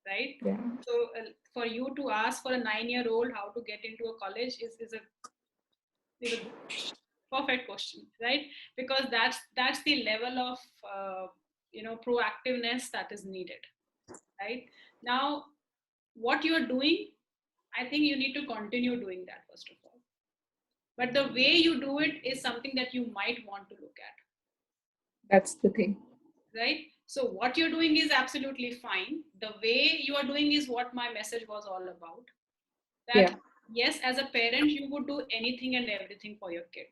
right? Yeah. So for you to ask for a 9-year-old how to get into a college is a perfect question, right? Because that's the level of proactiveness that is needed, right? Now, what you are doing, I think you need to continue doing that first of all. But the way you do it is something that you might want to look at, That's the thing. right? So what you're doing is absolutely fine. The way you are doing is what my message was all about. That Yeah. yes, as a parent, you would do anything and everything for your kid.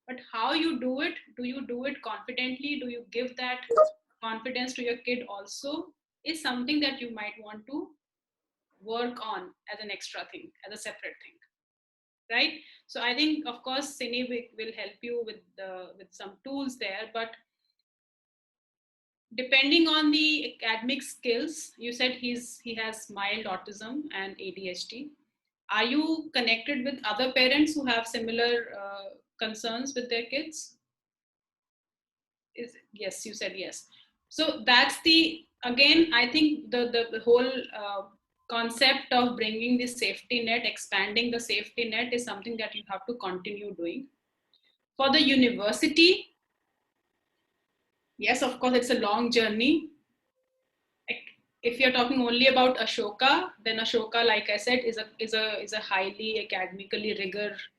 But how you do you do it confidently? Do you give that confidence to your kid also? is something that you might want to work on as an extra thing, as a separate thing, right? So I think, of course, Cine will help you with some tools there, but depending on the academic skills, you said he has mild autism and ADHD. Are you connected with other parents who have similar concerns with their kids? Yes, you said yes. So that's again, I think the whole concept of bringing the safety net, expanding the safety net is something that you have to continue doing. For the university, yes, of course, it's a long journey. If you're talking only about Ashoka, then Ashoka, like I said, is a highly academically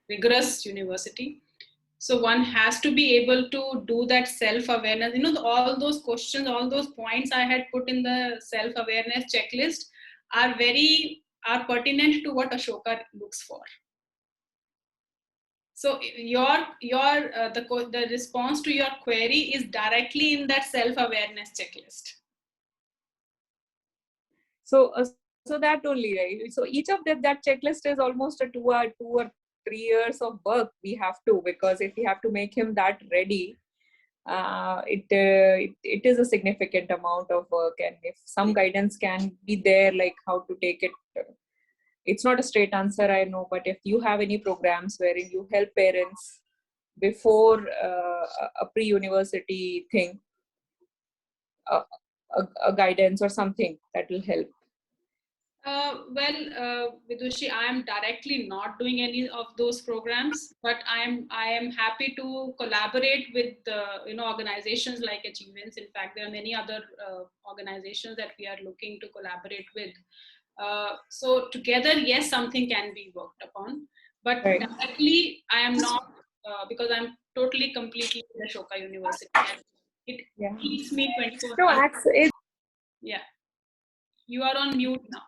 rigorous university. So one has to be able to do that self-awareness. You know, all those questions, all those points I had put in the self-awareness checklist are pertinent to what Ashoka looks for. So the response to your query is directly in that self-awareness checklist. So, so that only, right? So each of that checklist is almost a 2 or 3 years of work we have to, because if we have to make him that ready, it is a significant amount of work. And if some guidance can be there, like how to take it, it's not a straight answer, I know, but if you have any programs wherein you help parents before a pre-university thing, a guidance or something that will help. Vidushi, I am directly not doing any of those programs, but I am happy to collaborate with organizations like Achievements. In fact, there are many other organizations that we are looking to collaborate with. So together, yes, something can be worked upon, but Right. directly I am not, because I'm totally completely in Ashoka University. And it keeps me 24 No, hours. Yeah, you are on mute now.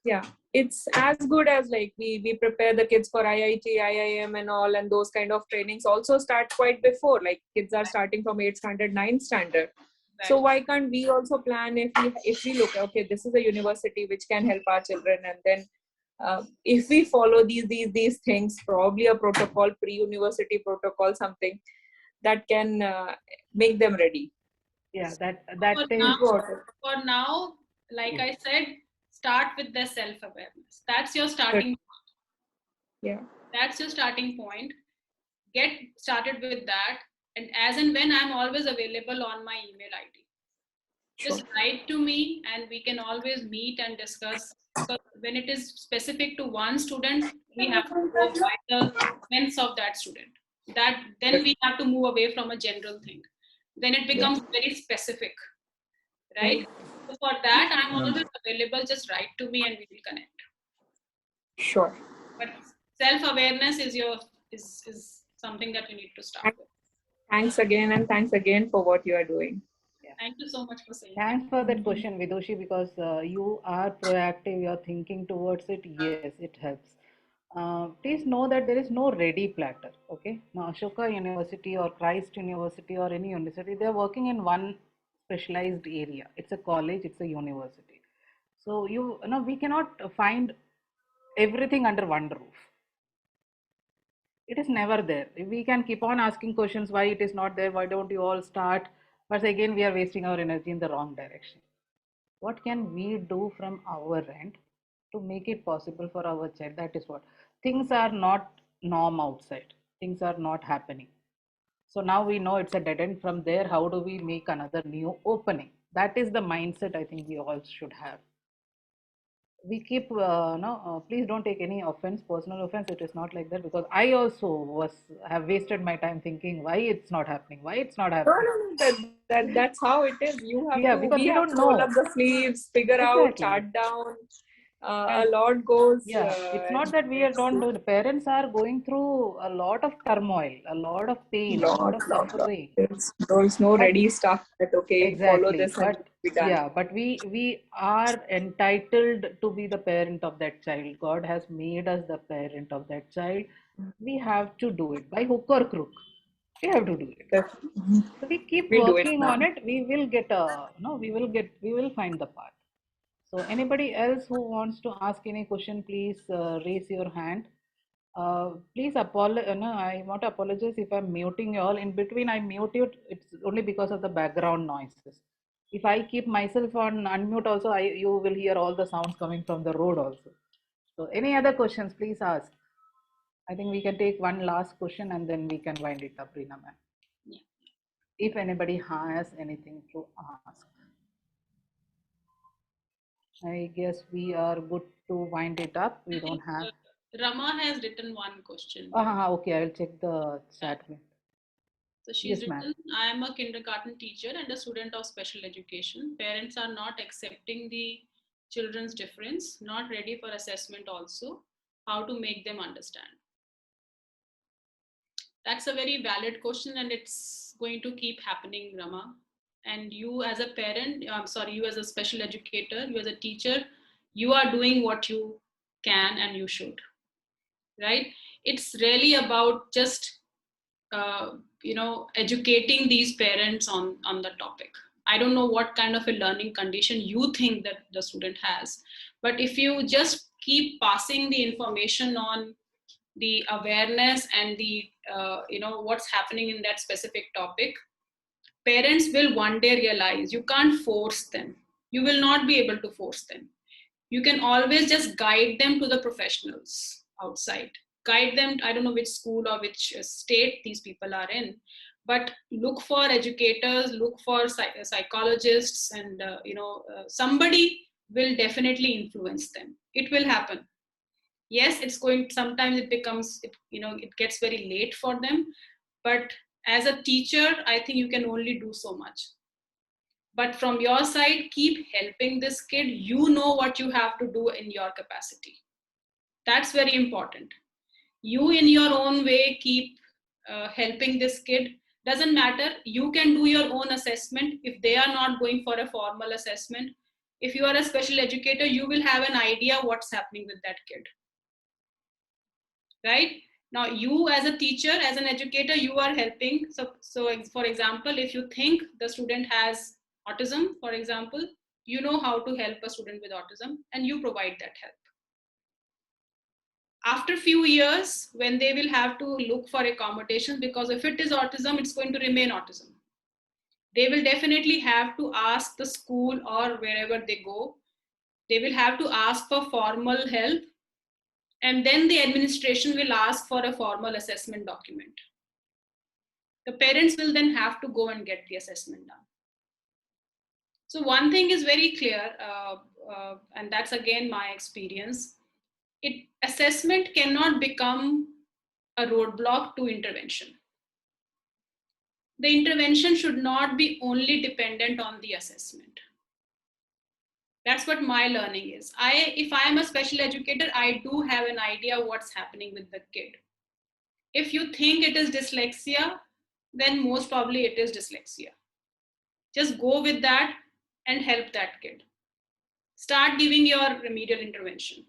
Yeah, it's as good as like we prepare the kids for IIT, IIM and all, and those kind of trainings also start quite before, like kids are starting from 8th standard, 9th standard. Right. So why can't we also plan, if we look, okay, this is a university which can help our children, and then if we follow these things, probably a protocol, pre-university protocol, something that can make them ready. Yeah, that for now, like I said, start with the self-awareness. That's your starting point. Yeah. That's your starting point. Get started with that. And as and when, I'm always available on my email ID. Just write to me and we can always meet and discuss. Because when it is specific to one student, we have to go by the strengths of that student. Then we have to move away from a general thing. Then it becomes very specific, right? So for that, I'm always available. Just write to me and we will connect. Sure. But self-awareness is something that you need to start with. Thanks again, and thanks again for what you are doing. Thank you so much for saying Thanks for that question, Vidushi, because you are proactive, you're thinking towards it. Yes, it helps. Please know that there is no ready platter. Okay, now Ashoka University or Christ University or any university, they're working in one specialized area. It's a college, it's a university. So you know we cannot find everything under one roof. It is never there. We can keep on asking questions why it is not there, why don't you all start? But again, we are wasting our energy in the wrong direction. What can we do from our end to make it possible for our child? That is what. Things are not norm outside. Things are not happening. So now we know it's a dead end. From there, how do we make another new opening? That is the mindset I think we all should have. We keep no please don't take any offense, personal offense. It is not like that, because I also have wasted my time thinking why it's not happening, No, that's how it is. You have yeah, to, because we we have don't to roll know up the sleeves, figure out, exactly. chart down. A And lot goes. yeah, it's not that we don't do. The parents are going through a lot of turmoil, a lot of pain, a lot of suffering. There's no But ready stuff that okay, follow exactly, this and but be done. yeah, but we are entitled to be the parent of that child. God has made us the parent of that child. We have to do it by hook or crook. We have to do it. Definitely. So we keep We'll do it, working on ma'am. it. We will get a, no, we will find the path. So anybody else who wants to ask any question, please raise your hand. Please apologize. No, I want to apologize if I'm muting you all. In between, I mute you. It's only because of the background noises. If I keep myself on unmute also, you will hear all the sounds coming from the road also. So any other questions, please ask. I think we can take one last question and then we can wind it up, Reena ma'am. Yeah. If anybody has anything to ask. I guess we are good to wind it up. We I don't think have. Rama has written one question. Okay, I will check the chat. So she's Yes, ma'am. written, I am a kindergarten teacher and a student of special education. Parents are not accepting the children's difference, not ready for assessment also. How to make them understand? That's a very valid question and it's going to keep happening, Rama. And you as a parent, I'm sorry, you as a special educator, you as a teacher, you are doing what you can and you should, right? It's really about just educating these parents on the topic. I don't know what kind of a learning condition you think that the student has, but if you just keep passing the information on the awareness and the what's happening in that specific topic, parents will one day realize you can't force them. You will not be able to force them. You can always just guide them to the professionals outside. Guide them, I don't know which school or which state these people are in, but look for educators, look for psychologists, and somebody will definitely influence them. It will happen. Yes, it's going, sometimes it becomes it gets very late for them, but as a teacher I think you can only do so much. But from your side, keep helping this kid. You know what you have to do in your capacity. That's very important. You in your own way keep helping this kid. Doesn't matter, you can do your own assessment. If they are not going for a formal assessment, if you are a special educator, you will have an idea what's happening with that kid, right? Now you as a teacher, as an educator, you are helping. So for example, if you think the student has autism, for example, you know how to help a student with autism and you provide that help. After few years, when they will have to look for accommodations, because if it is autism, it's going to remain autism, they will definitely have to ask the school or wherever they go, they will have to ask for formal help, and then the administration will ask for a formal assessment document. The parents will then have to go and get the assessment done. So one thing is very clear, and that's again my experience. Assessment cannot become a roadblock to intervention. The intervention should not be only dependent on the assessment. That's what my learning is. If I am a special educator, I do have an idea what's happening with the kid. If you think it is dyslexia, then most probably it is dyslexia. Just go with that and help that kid. Start giving your remedial intervention.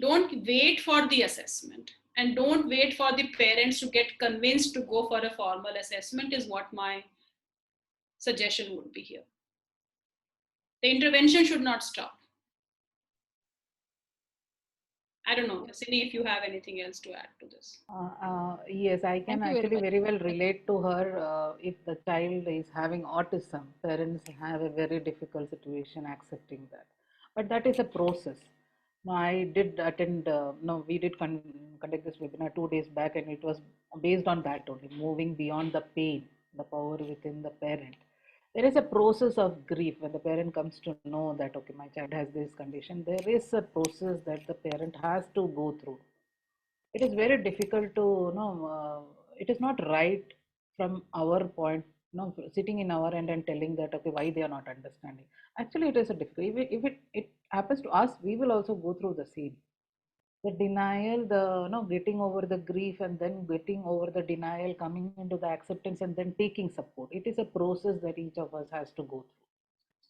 Don't wait for the assessment and don't wait for the parents to get convinced to go for a formal assessment, is what my suggestion would be here. The intervention should not stop. I don't know, Cindy, if you have anything else to add to this. Yes, I can Thank you very actually much. very well relate to her. If the child is having autism, parents have a very difficult situation accepting that. But that is a process. No, I did attend, no, we did conduct this webinar 2 days back, and it was based on that only, moving beyond the pain, the power within the parent. There is a process of grief when the parent comes to know that, okay, my child has this condition. There is a process that the parent has to go through. It is very difficult to, it is not right from our point, sitting in our end and telling that, okay, why they are not understanding. Actually, it is a difficult, if it happens to us, we will also go through the same. The denial, getting over the grief and then getting over the denial, coming into the acceptance and then taking support. It is a process that each of us has to go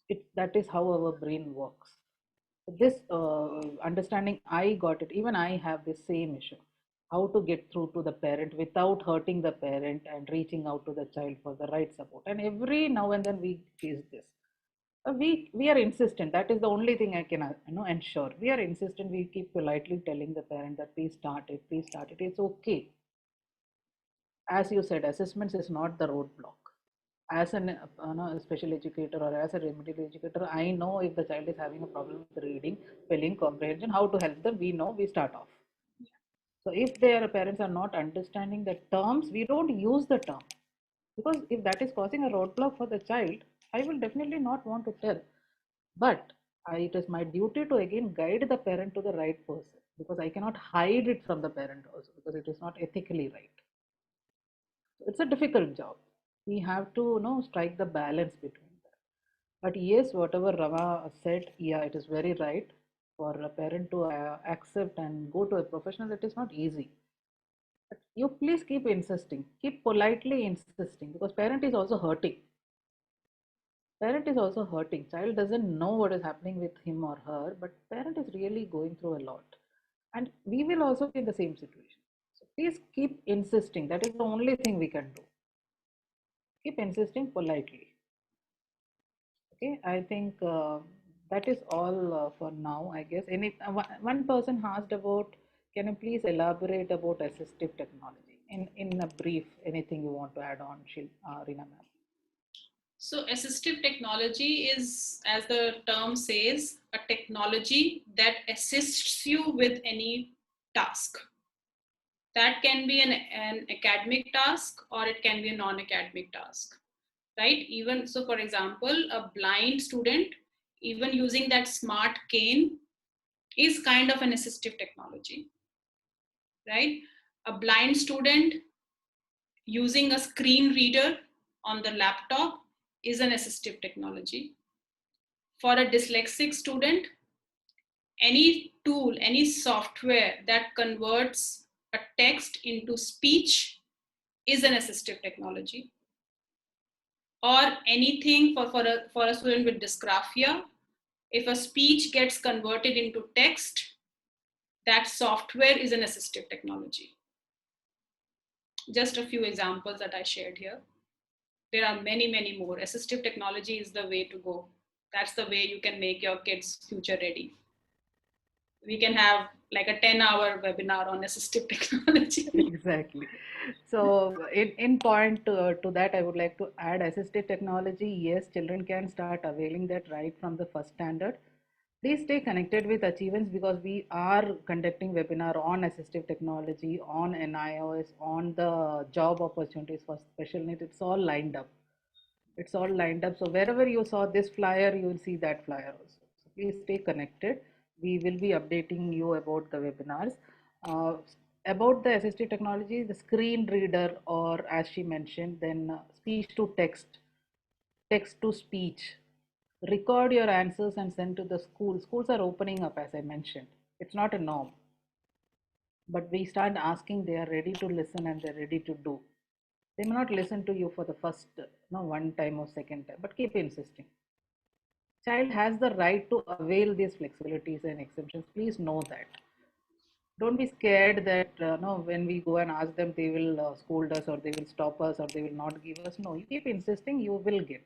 through. That is how our brain works. This understanding, I got it. Even I have the same issue. how to get through to the parent without hurting the parent and reaching out to the child for the right support. And every now and then we face this. We are insistent. That is the only thing I can ensure. We are insistent. We keep politely telling the parent that please start it, please start it. It's okay. As you said, assessments is not the roadblock. As a special educator or as a remedial educator, I know if the child is having a problem with reading, spelling, comprehension, how to help them. We know, we start off. So if their parents are not understanding the terms, we don't use the term. Because if that is causing a roadblock for the child, I will definitely not want to tell. But it is my duty to again guide the parent to the right person, because I cannot hide it from the parent also, because it is not ethically right. It's a difficult job. We have to strike the balance between that. But yes, whatever Rama said, yeah, it is very right. For a parent to accept and go to a professional, it is not easy. But you please keep insisting, keep politely insisting, because parent is also hurting. Parent is also hurting. Child doesn't know what is happening with him or her, but parent is really going through a lot. And we will also be in the same situation. So please keep insisting. That is the only thing we can do. Keep insisting politely. Okay, I think that is all for now, I guess. One person asked about, can you please elaborate about assistive technology in a brief, anything you want to add on, Reena ma'am? So assistive technology is, as the term says, a technology that assists you with any task. That can be an academic task, or it can be a non-academic task, right? Even so, for example, a blind student, even using that smart cane, is kind of an assistive technology, right? A blind student using a screen reader on the laptop is an assistive technology. For a dyslexic student, any tool, any software that converts a text into speech is an assistive technology. Or anything for a student with dysgraphia, if a speech gets converted into text, that software is an assistive technology. Just a few examples that I shared here. There are many, many more. Assistive technology is the way to go. That's the way you can make your kids future ready. We can have like a 10-hour webinar on assistive technology. Exactly. So in point to that, I would like to add assistive technology. Yes, children can start availing that right from the first standard. Please stay connected with Achievance, because we are conducting webinar on assistive technology, on NIOS, on the job opportunities for special needs. It's all lined up. It's all lined up. So wherever you saw this flyer, you will see that flyer also. So please stay connected. We will be updating you about the webinars. Uh, about the assistive technology, the screen reader, or as she mentioned, then speech to text, text to speech. Record your answers and send to the school. Schools are opening up, as I mentioned. It's not a norm. But we start asking, they are ready to listen and they're ready to do. They may not listen to you for the first one time or second time, but keep insisting. Child has the right to avail these flexibilities and exemptions. Please know that. Don't be scared that no, when we go and ask them, they will scold us, or they will stop us, or they will not give us. No, you keep insisting, you will get.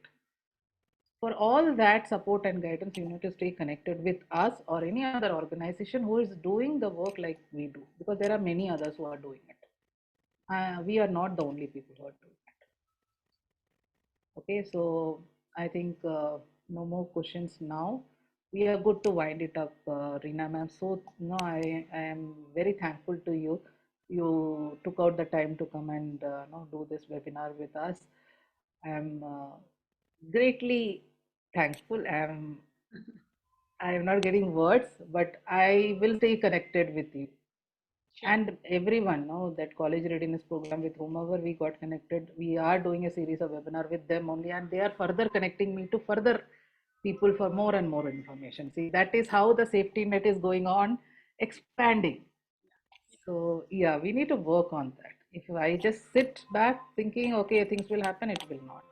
For all that support and guidance, you need to stay connected with us or any other organization who is doing the work like we do, because there are many others who are doing it. We are not the only people who are doing it. Okay, so I think no more questions now. We are good to wind it up, Reena ma'am. So no, I am very thankful to you. You took out the time to come and do this webinar with us. I am greatly thankful. I am not getting words, but I will stay connected with you. Sure. And everyone, that college readiness program, with whomever we got connected, we are doing a series of webinar with them only, and they are further connecting me to further people for more and more information. See, that is how the safety net is going on, expanding. So yeah, we need to work on that. If I just sit back thinking, okay, things will happen, it will not.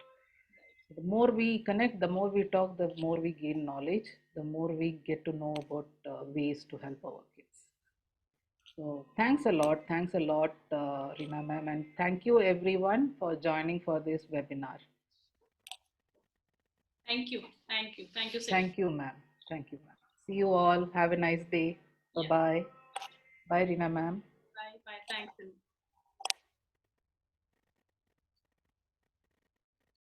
The more we connect, the more we talk, the more we gain knowledge, the more we get to know about ways to help our kids. So thanks a lot. Thanks a lot, Reena ma'am, and thank you everyone for joining for this webinar. Thank you. Thank you. Thank you, Cindy. Thank you, ma'am. Thank you, ma'am. See you all. Have a nice day. Yeah. Bye-bye. Bye, Reena ma'am. Bye. Bye. Thanks, Cindy.